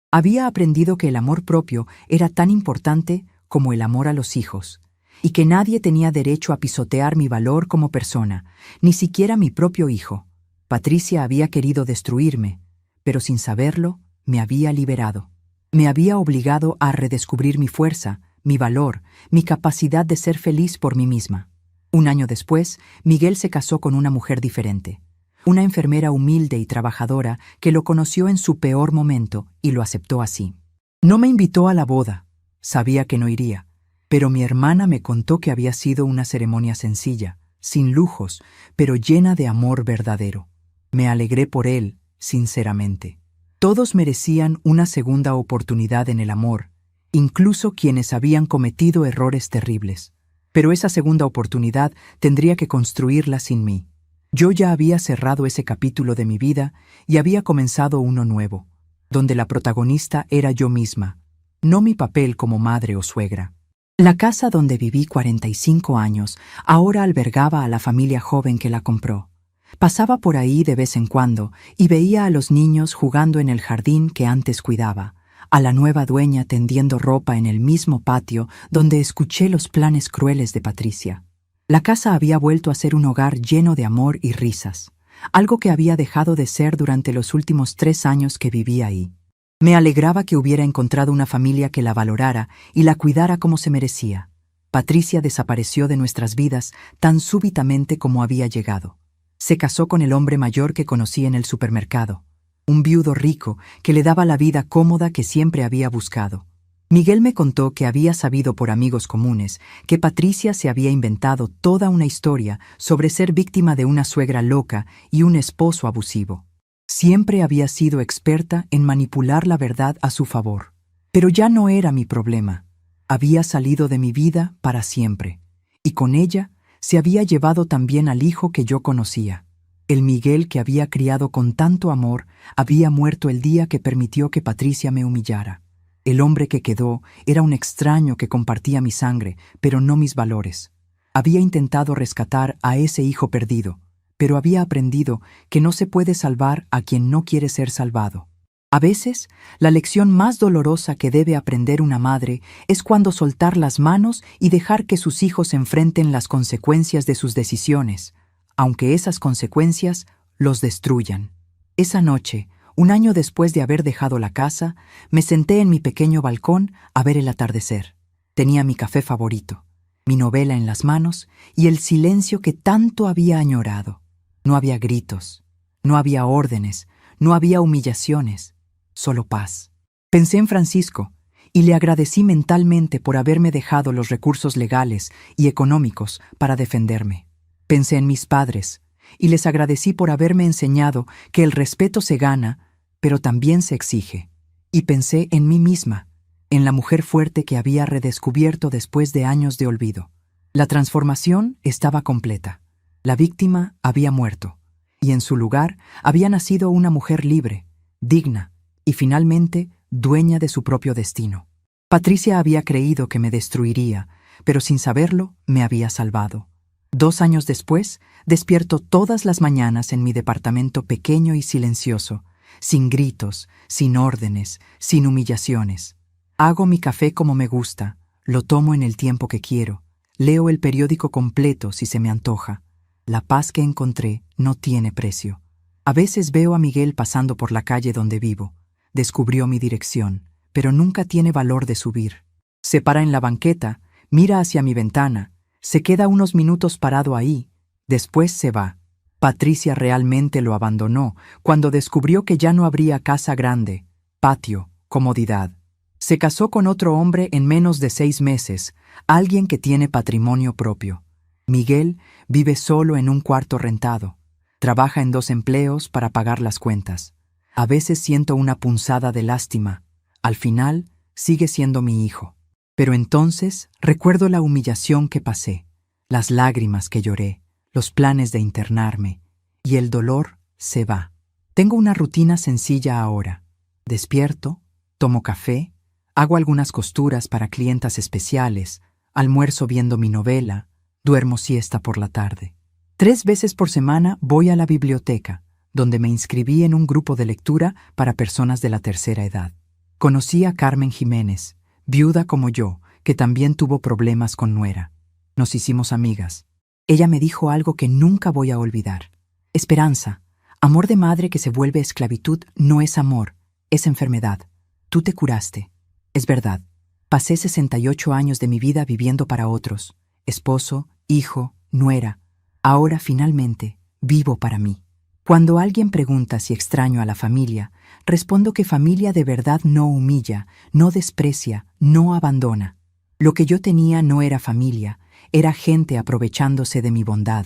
Había aprendido que el amor propio era tan importante como el amor a los hijos, y que nadie tenía derecho a pisotear mi valor como persona, ni siquiera mi propio hijo. Patricia había querido destruirme, pero sin saberlo, me había liberado. Me había obligado a redescubrir mi fuerza, mi valor, mi capacidad de ser feliz por mí misma. 1 año después, Miguel se casó con una mujer diferente. Una enfermera humilde y trabajadora que lo conoció en su peor momento y lo aceptó así. No me invitó a la boda. Sabía que no iría. Pero mi hermana me contó que había sido una ceremonia sencilla, sin lujos, pero llena de amor verdadero. Me alegré por él, sinceramente. Todos merecían una segunda oportunidad en el amor, incluso quienes habían cometido errores terribles. Pero esa segunda oportunidad tendría que construirla sin mí. Yo ya había cerrado ese capítulo de mi vida y había comenzado uno nuevo, donde la protagonista era yo misma, no mi papel como madre o suegra. La casa donde viví 45 años ahora albergaba a la familia joven que la compró. Pasaba por ahí de vez en cuando y veía a los niños jugando en el jardín que antes cuidaba, a la nueva dueña tendiendo ropa en el mismo patio donde escuché los planes crueles de Patricia. La casa había vuelto a ser un hogar lleno de amor y risas, algo que había dejado de ser durante los últimos 3 años que viví ahí. Me alegraba que hubiera encontrado una familia que la valorara y la cuidara como se merecía. Patricia desapareció de nuestras vidas tan súbitamente como había llegado. Se casó con el hombre mayor que conocí en el supermercado, un viudo rico que le daba la vida cómoda que siempre había buscado. Miguel me contó que había sabido por amigos comunes que Patricia se había inventado toda una historia sobre ser víctima de una suegra loca y un esposo abusivo. Siempre había sido experta en manipular la verdad a su favor. Pero ya no era mi problema. Había salido de mi vida para siempre, y con ella se había llevado también al hijo que yo conocía. El Miguel que había criado con tanto amor había muerto el día que permitió que Patricia me humillara. El hombre que quedó era un extraño que compartía mi sangre, pero no mis valores. Había intentado rescatar a ese hijo perdido, pero había aprendido que no se puede salvar a quien no quiere ser salvado. A veces, la lección más dolorosa que debe aprender una madre es cuando soltar las manos y dejar que sus hijos enfrenten las consecuencias de sus decisiones, aunque esas consecuencias los destruyan. Esa noche, un año después de haber dejado la casa, me senté en mi pequeño balcón a ver el atardecer. Tenía mi café favorito, mi novela en las manos y el silencio que tanto había añorado. No había gritos, no había órdenes, no había humillaciones, solo paz. Pensé en Francisco y le agradecí mentalmente por haberme dejado los recursos legales y económicos para defenderme. Pensé en mis padres y les agradecí por haberme enseñado que el respeto se gana, pero también se exige. Y pensé en mí misma, en la mujer fuerte que había redescubierto después de años de olvido. La transformación estaba completa. La víctima había muerto, y en su lugar había nacido una mujer libre, digna y finalmente dueña de su propio destino. Patricia había creído que me destruiría, pero sin saberlo me había salvado. 2 años después, despierto todas las mañanas en mi departamento pequeño y silencioso, sin gritos, sin órdenes, sin humillaciones. Hago mi café como me gusta, lo tomo en el tiempo que quiero, leo el periódico completo si se me antoja. La paz que encontré no tiene precio. A veces veo a Miguel pasando por la calle donde vivo. Descubrió mi dirección, pero nunca tiene valor de subir. Se para en la banqueta, mira hacia mi ventana, se queda unos minutos parado ahí, después se va. Patricia realmente lo abandonó cuando descubrió que ya no habría casa grande, patio, comodidad. Se casó con otro hombre en menos de 6 meses, alguien que tiene patrimonio propio. Miguel vive solo en un cuarto rentado. Trabaja en 2 empleos para pagar las cuentas. A veces siento una punzada de lástima. Al final, sigue siendo mi hijo. Pero entonces recuerdo la humillación que pasé, las lágrimas que lloré, los planes de internarme, y el dolor se va. Tengo una rutina sencilla ahora. Despierto, tomo café, hago algunas costuras para clientas especiales, almuerzo viendo mi novela, duermo siesta por la tarde. 3 veces por semana voy a la biblioteca, donde me inscribí en un grupo de lectura para personas de la tercera edad. Conocí a Carmen Jiménez, viuda como yo, que también tuvo problemas con nuera. Nos hicimos amigas. Ella me dijo algo que nunca voy a olvidar. Esperanza, amor de madre que se vuelve esclavitud no es amor, es enfermedad. Tú te curaste. Es verdad. Pasé 68 años de mi vida viviendo para otros. Esposo, hijo, nuera. Ahora finalmente vivo para mí. Cuando alguien pregunta si extraño a la familia, respondo que familia de verdad no humilla, no desprecia, no abandona. Lo que yo tenía no era familia, era gente aprovechándose de mi bondad.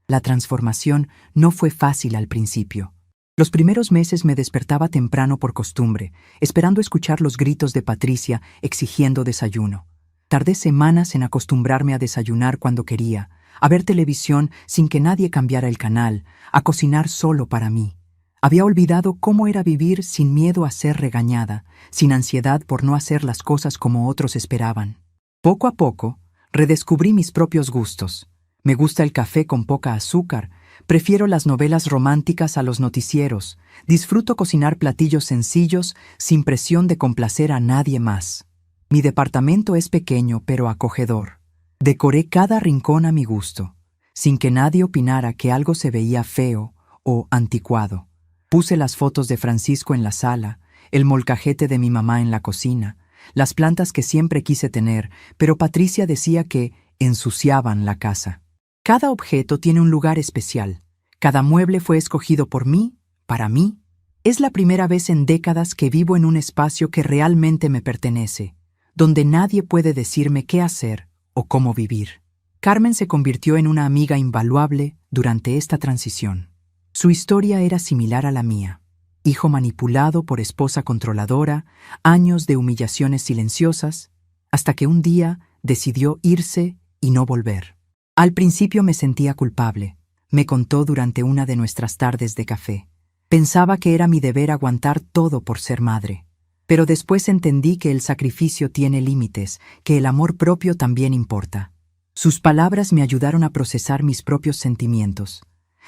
La transformación no fue fácil al principio. Los primeros meses me despertaba temprano por costumbre, esperando escuchar los gritos de Patricia exigiendo desayuno. Tardé semanas en acostumbrarme a desayunar cuando quería, a ver televisión sin que nadie cambiara el canal, a cocinar solo para mí. Había olvidado cómo era vivir sin miedo a ser regañada, sin ansiedad por no hacer las cosas como otros esperaban. Poco a poco, redescubrí mis propios gustos. Me gusta el café con poca azúcar, prefiero las novelas románticas a los noticieros, disfruto cocinar platillos sencillos sin presión de complacer a nadie más. Mi departamento es pequeño pero acogedor. Decoré cada rincón a mi gusto, sin que nadie opinara que algo se veía feo o anticuado. Puse las fotos de Francisco en la sala, el molcajete de mi mamá en la cocina, las plantas que siempre quise tener, pero Patricia decía que ensuciaban la casa. Cada objeto tiene un lugar especial. Cada mueble fue escogido por mí, para mí. Es la primera vez en décadas que vivo en un espacio que realmente me pertenece, donde nadie puede decirme qué hacer o cómo vivir. Carmen se convirtió en una amiga invaluable durante esta transición. Su historia era similar a la mía. Hijo manipulado por esposa controladora, años de humillaciones silenciosas, hasta que un día decidió irse y no volver. Al principio me sentía culpable. Me contó durante una de nuestras tardes de café. Pensaba que era mi deber aguantar todo por ser madre. Pero después entendí que el sacrificio tiene límites, que el amor propio también importa. Sus palabras me ayudaron a procesar mis propios sentimientos,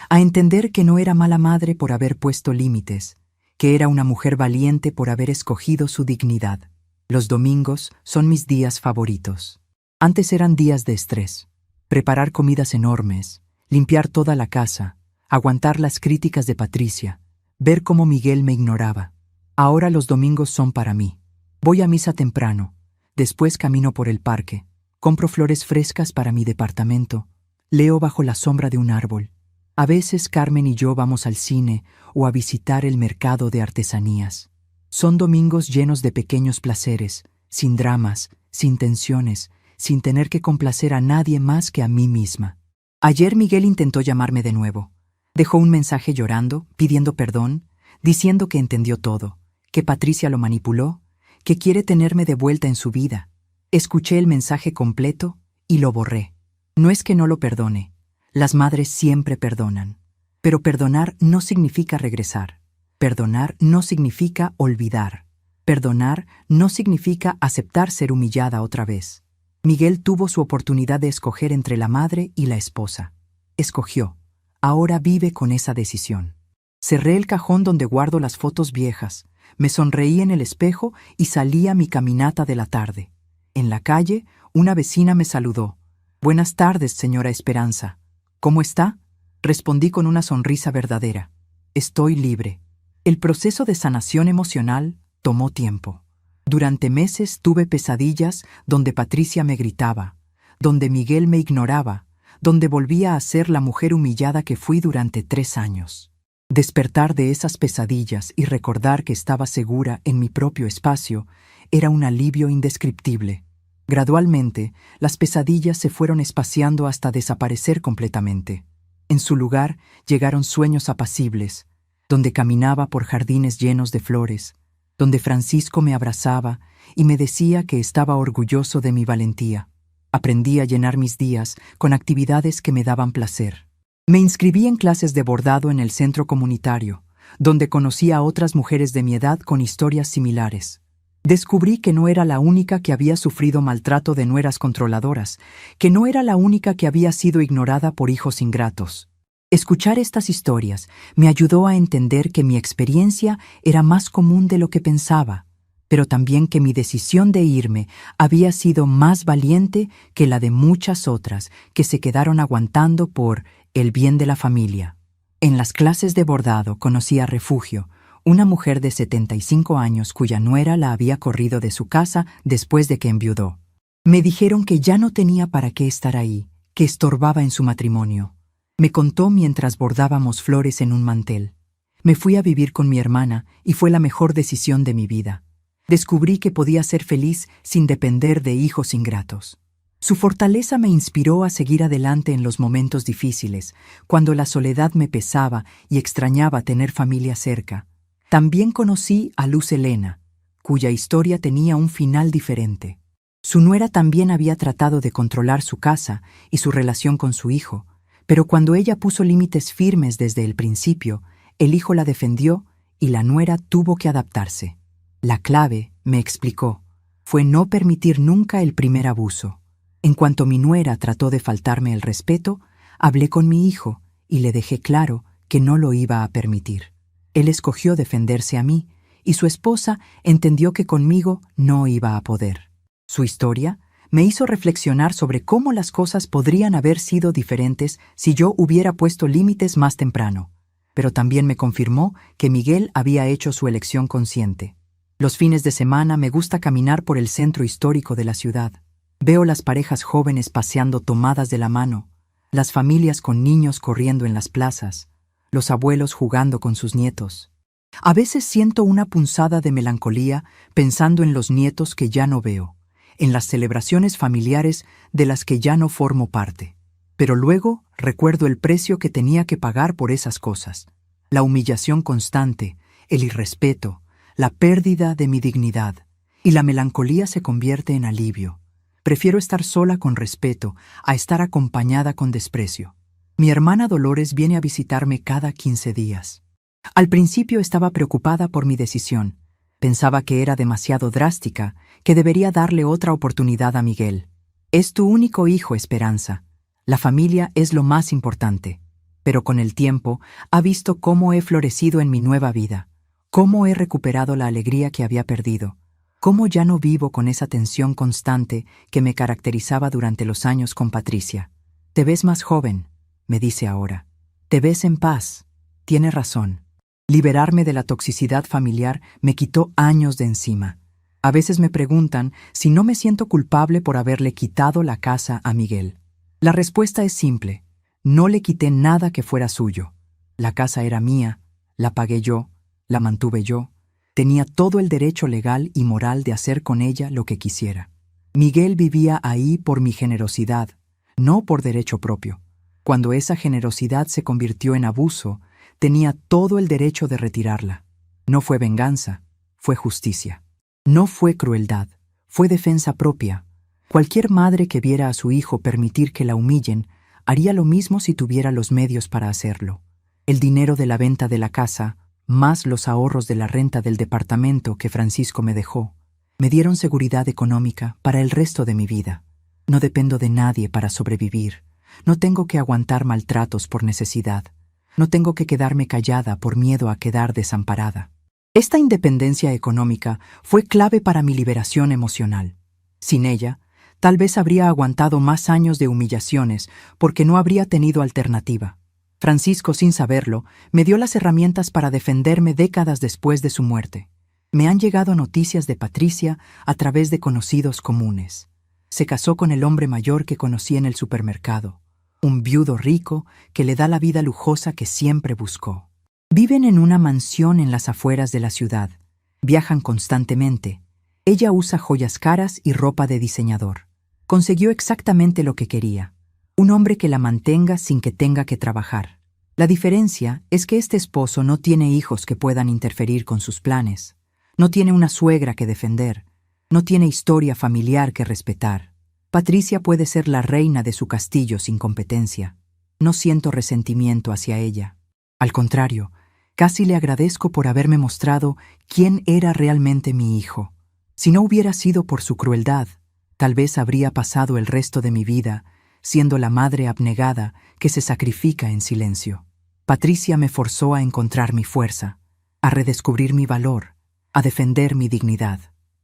a entender que no era mala madre por haber puesto límites, que era una mujer valiente por haber escogido su dignidad. Los domingos son mis días favoritos. Antes eran días de estrés. Preparar comidas enormes, limpiar toda la casa, aguantar las críticas de Patricia, ver cómo Miguel me ignoraba. Ahora los domingos son para mí. Voy a misa temprano, después camino por el parque, compro flores frescas para mi departamento, leo bajo la sombra de un árbol. A veces Carmen y yo vamos al cine o a visitar el mercado de artesanías. Son domingos llenos de pequeños placeres, sin dramas, sin tensiones, sin tener que complacer a nadie más que a mí misma. Ayer Miguel intentó llamarme de nuevo. Dejó un mensaje llorando, pidiendo perdón, diciendo que entendió todo, que Patricia lo manipuló, que quiere tenerme de vuelta en su vida. Escuché el mensaje completo y lo borré. No es que no lo perdone. Las madres siempre perdonan. Pero perdonar no significa regresar. Perdonar no significa olvidar. Perdonar no significa aceptar ser humillada otra vez. Miguel tuvo su oportunidad de escoger entre la madre y la esposa. Escogió. Ahora vive con esa decisión. Cerré el cajón donde guardo las fotos viejas, me sonreí en el espejo y salí a mi caminata de la tarde. En la calle, una vecina me saludó. «Buenas tardes, señora Esperanza. ¿Cómo está?», respondí con una sonrisa verdadera. Estoy libre. El proceso de sanación emocional tomó tiempo. Durante meses tuve pesadillas donde Patricia me gritaba, donde Miguel me ignoraba, donde volvía a ser la mujer humillada que fui durante 3 años. Despertar de esas pesadillas y recordar que estaba segura en mi propio espacio era un alivio indescriptible. Gradualmente, las pesadillas se fueron espaciando hasta desaparecer completamente. En su lugar llegaron sueños apacibles, donde caminaba por jardines llenos de flores, donde Francisco me abrazaba y me decía que estaba orgulloso de mi valentía. Aprendí a llenar mis días con actividades que me daban placer. Me inscribí en clases de bordado en el centro comunitario, donde conocí a otras mujeres de mi edad con historias similares. Descubrí que no era la única que había sufrido maltrato de nueras controladoras, que no era la única que había sido ignorada por hijos ingratos. Escuchar estas historias me ayudó a entender que mi experiencia era más común de lo que pensaba, pero también que mi decisión de irme había sido más valiente que la de muchas otras que se quedaron aguantando por el bien de la familia. En las clases de bordado conocí a Refugio, una mujer de 75 años cuya nuera la había corrido de su casa después de que enviudó. Me dijeron que ya no tenía para qué estar ahí, que estorbaba en su matrimonio. Me contó mientras bordábamos flores en un mantel. Me fui a vivir con mi hermana y fue la mejor decisión de mi vida. Descubrí que podía ser feliz sin depender de hijos ingratos. Su fortaleza me inspiró a seguir adelante en los momentos difíciles, cuando la soledad me pesaba y extrañaba tener familia cerca. También conocí a Luz Helena, cuya historia tenía un final diferente. Su nuera también había tratado de controlar su casa y su relación con su hijo, pero cuando ella puso límites firmes desde el principio, el hijo la defendió y la nuera tuvo que adaptarse. La clave, me explicó, fue no permitir nunca el primer abuso. En cuanto mi nuera trató de faltarme el respeto, hablé con mi hijo y le dejé claro que no lo iba a permitir. Él escogió defenderse a mí y su esposa entendió que conmigo no iba a poder. Su historia me hizo reflexionar sobre cómo las cosas podrían haber sido diferentes si yo hubiera puesto límites más temprano, pero también me confirmó que Miguel había hecho su elección consciente. Los fines de semana me gusta caminar por el centro histórico de la ciudad. Veo las parejas jóvenes paseando tomadas de la mano, las familias con niños corriendo en las plazas, los abuelos jugando con sus nietos. A veces siento una punzada de melancolía pensando en los nietos que ya no veo, en las celebraciones familiares de las que ya no formo parte. Pero luego recuerdo el precio que tenía que pagar por esas cosas, la humillación constante, el irrespeto, la pérdida de mi dignidad, y la melancolía se convierte en alivio. Prefiero estar sola con respeto a estar acompañada con desprecio. Mi hermana Dolores viene a visitarme cada 15 días. Al principio estaba preocupada por mi decisión. Pensaba que era demasiado drástica, que debería darle otra oportunidad a Miguel. Es tu único hijo, Esperanza. La familia es lo más importante. Pero con el tiempo ha visto cómo he florecido en mi nueva vida, cómo he recuperado la alegría que había perdido, cómo ya no vivo con esa tensión constante que me caracterizaba durante los años con Patricia. Te ves más joven, me dice ahora. Te ves en paz. Tiene razón. Liberarme de la toxicidad familiar me quitó años de encima. A veces me preguntan si no me siento culpable por haberle quitado la casa a Miguel. La respuesta es simple. No le quité nada que fuera suyo. La casa era mía, la pagué yo, la mantuve yo. Tenía todo el derecho legal y moral de hacer con ella lo que quisiera. Miguel vivía ahí por mi generosidad, no por derecho propio. Cuando esa generosidad se convirtió en abuso, tenía todo el derecho de retirarla. No fue venganza, fue justicia. No fue crueldad, fue defensa propia. Cualquier madre que viera a su hijo permitir que la humillen, haría lo mismo si tuviera los medios para hacerlo. El dinero de la venta de la casa, más los ahorros de la renta del departamento que Francisco me dejó, me dieron seguridad económica para el resto de mi vida. No dependo de nadie para sobrevivir. No tengo que aguantar maltratos por necesidad. No tengo que quedarme callada por miedo a quedar desamparada. Esta independencia económica fue clave para mi liberación emocional. Sin ella, tal vez habría aguantado más años de humillaciones porque no habría tenido alternativa. Francisco, sin saberlo, me dio las herramientas para defenderme décadas después de su muerte. Me han llegado noticias de Patricia a través de conocidos comunes. Se casó con el hombre mayor que conocí en el supermercado, un viudo rico que le da la vida lujosa que siempre buscó. Viven en una mansión en las afueras de la ciudad. Viajan constantemente. Ella usa joyas caras y ropa de diseñador. Consiguió exactamente lo que quería. Un hombre que la mantenga sin que tenga que trabajar. La diferencia es que este esposo no tiene hijos que puedan interferir con sus planes. No tiene una suegra que defender. No tiene historia familiar que respetar. Patricia puede ser la reina de su castillo sin competencia. No siento resentimiento hacia ella. Al contrario, casi le agradezco por haberme mostrado quién era realmente mi hijo. Si no hubiera sido por su crueldad, tal vez habría pasado el resto de mi vida siendo la madre abnegada que se sacrifica en silencio. Patricia me forzó a encontrar mi fuerza, a redescubrir mi valor, a defender mi dignidad.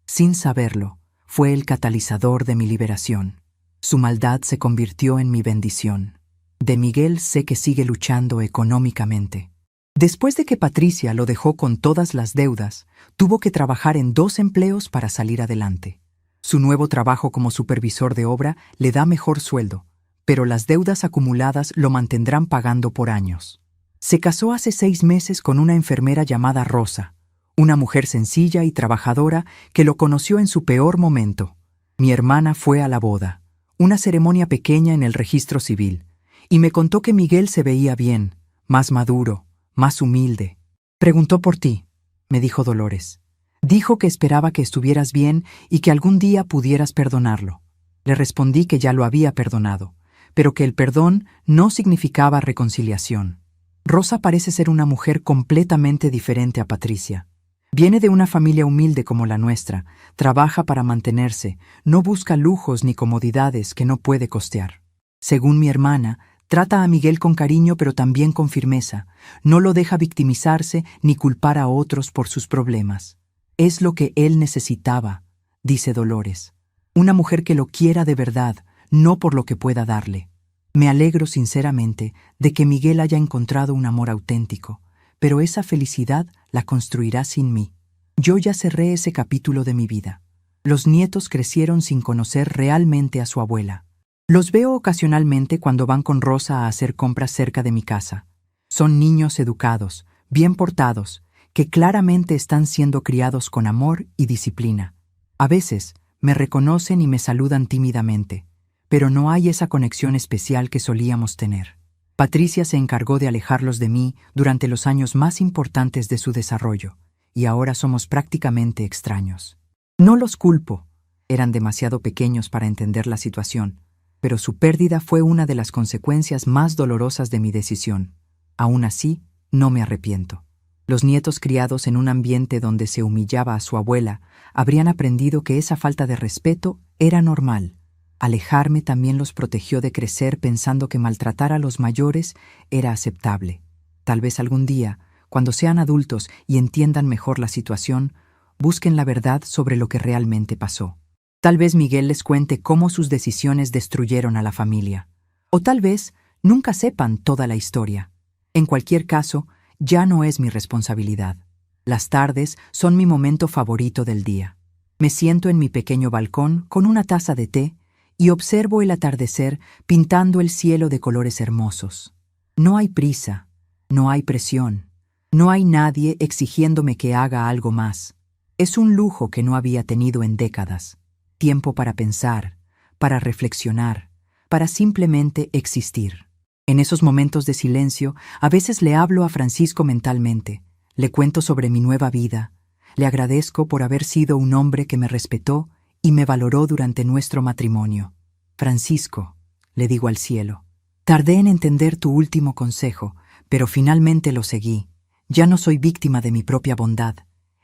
Sin saberlo, fue el catalizador de mi liberación. Su maldad se convirtió en mi bendición. De Miguel sé que sigue luchando económicamente. Después de que Patricia lo dejó con todas las deudas, tuvo que trabajar en 2 empleos para salir adelante. Su nuevo trabajo como supervisor de obra le da mejor sueldo, pero las deudas acumuladas lo mantendrán pagando por años. Se casó hace 6 meses con una enfermera llamada Rosa, una mujer sencilla y trabajadora que lo conoció en su peor momento. Mi hermana fue a la boda, una ceremonia pequeña en el registro civil, y me contó que Miguel se veía bien, más maduro, más humilde. Preguntó por ti, me dijo Dolores. Dijo que esperaba que estuvieras bien y que algún día pudieras perdonarlo. Le respondí que ya lo había perdonado, pero que el perdón no significaba reconciliación. Rosa parece ser una mujer completamente diferente a Patricia. Viene de una familia humilde como la nuestra, trabaja para mantenerse, no busca lujos ni comodidades que no puede costear. Según mi hermana, trata a Miguel con cariño pero también con firmeza, no lo deja victimizarse ni culpar a otros por sus problemas. Es lo que él necesitaba, dice Dolores. Una mujer que lo quiera de verdad, no por lo que pueda darle. Me alegro sinceramente de que Miguel haya encontrado un amor auténtico, pero esa felicidad la construirá sin mí. Yo ya cerré ese capítulo de mi vida. Los nietos crecieron sin conocer realmente a su abuela. Los veo ocasionalmente cuando van con Rosa a hacer compras cerca de mi casa. Son niños educados, bien portados, que claramente están siendo criados con amor y disciplina. A veces me reconocen y me saludan tímidamente, pero no hay esa conexión especial que solíamos tener. Patricia se encargó de alejarlos de mí durante los años más importantes de su desarrollo, y ahora somos prácticamente extraños. No los culpo, eran demasiado pequeños para entender la situación, pero su pérdida fue una de las consecuencias más dolorosas de mi decisión. Aún así, no me arrepiento. Los nietos criados en un ambiente donde se humillaba a su abuela habrían aprendido que esa falta de respeto era normal. Alejarme también los protegió de crecer pensando que maltratar a los mayores era aceptable. Tal vez algún día, cuando sean adultos y entiendan mejor la situación, busquen la verdad sobre lo que realmente pasó. Tal vez Miguel les cuente cómo sus decisiones destruyeron a la familia. O tal vez nunca sepan toda la historia. En cualquier caso, ya no es mi responsabilidad. Las tardes son mi momento favorito del día. Me siento en mi pequeño balcón con una taza de té y observo el atardecer pintando el cielo de colores hermosos. No hay prisa, no hay presión, no hay nadie exigiéndome que haga algo más. Es un lujo que no había tenido en décadas. Tiempo para pensar, para reflexionar, para simplemente existir. En esos momentos de silencio, a veces le hablo a Francisco mentalmente, le cuento sobre mi nueva vida, le agradezco por haber sido un hombre que me respetó y me valoró durante nuestro matrimonio. Francisco, le digo al cielo, tardé en entender tu último consejo, pero finalmente lo seguí. Ya no soy víctima de mi propia bondad.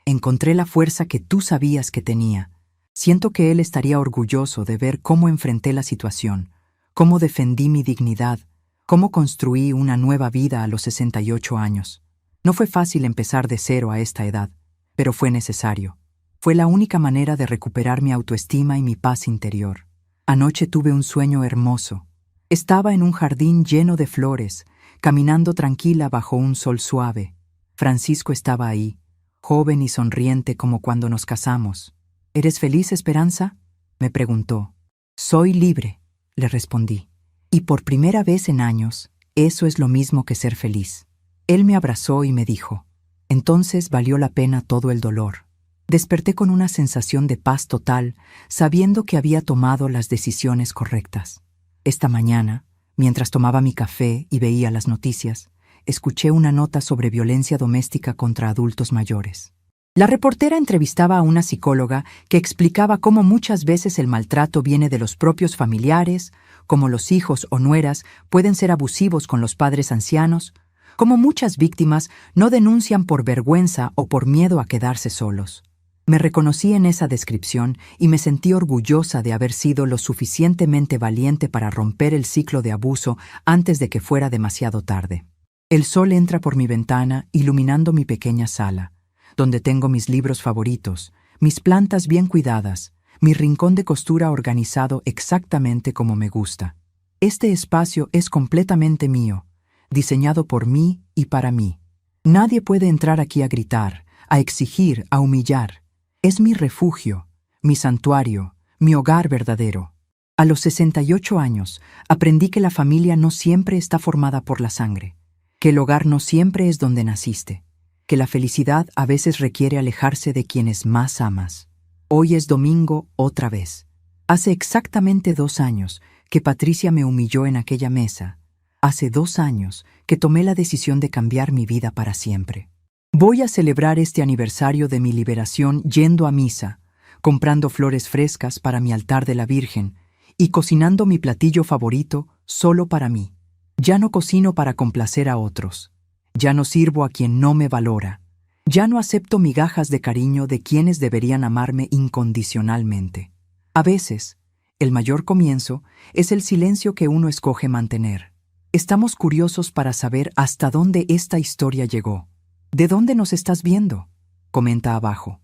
Encontré la fuerza que tú sabías que tenía. Siento que él estaría orgulloso de ver cómo enfrenté la situación, cómo defendí mi dignidad, cómo construí una nueva vida a los 68 años. No fue fácil empezar de cero a esta edad, pero fue necesario. Fue la única manera de recuperar mi autoestima y mi paz interior. Anoche tuve un sueño hermoso. Estaba en un jardín lleno de flores, caminando tranquila bajo un sol suave. Francisco estaba ahí, joven y sonriente como cuando nos casamos. ¿Eres feliz, Esperanza?, me preguntó. Soy libre, le respondí. Y por primera vez en años, eso es lo mismo que ser feliz. Él me abrazó y me dijo, entonces valió la pena todo el dolor. Desperté con una sensación de paz total, sabiendo que había tomado las decisiones correctas. Esta mañana, mientras tomaba mi café y veía las noticias, escuché una nota sobre violencia doméstica contra adultos mayores. La reportera entrevistaba a una psicóloga que explicaba cómo muchas veces el maltrato viene de los propios familiares, cómo los hijos o nueras pueden ser abusivos con los padres ancianos, cómo muchas víctimas no denuncian por vergüenza o por miedo a quedarse solos. Me reconocí en esa descripción y me sentí orgullosa de haber sido lo suficientemente valiente para romper el ciclo de abuso antes de que fuera demasiado tarde. El sol entra por mi ventana, iluminando mi pequeña sala, donde tengo mis libros favoritos, mis plantas bien cuidadas, mi rincón de costura organizado exactamente como me gusta. Este espacio es completamente mío, diseñado por mí y para mí. Nadie puede entrar aquí a gritar, a exigir, a humillar. Es mi refugio, mi santuario, mi hogar verdadero. A los 68 años, aprendí que la familia no siempre está formada por la sangre, que el hogar no siempre es donde naciste, que la felicidad a veces requiere alejarse de quienes más amas. Hoy es domingo otra vez. Hace exactamente 2 años que Patricia me humilló en aquella mesa. Hace 2 años que tomé la decisión de cambiar mi vida para siempre. Voy a celebrar este aniversario de mi liberación yendo a misa, comprando flores frescas para mi altar de la Virgen y cocinando mi platillo favorito solo para mí. Ya no cocino para complacer a otros. Ya no sirvo a quien no me valora. Ya no acepto migajas de cariño de quienes deberían amarme incondicionalmente. A veces, el mayor comienzo es el silencio que uno escoge mantener. Estamos curiosos para saber hasta dónde esta historia llegó. ¿De dónde nos estás viendo? Comenta abajo.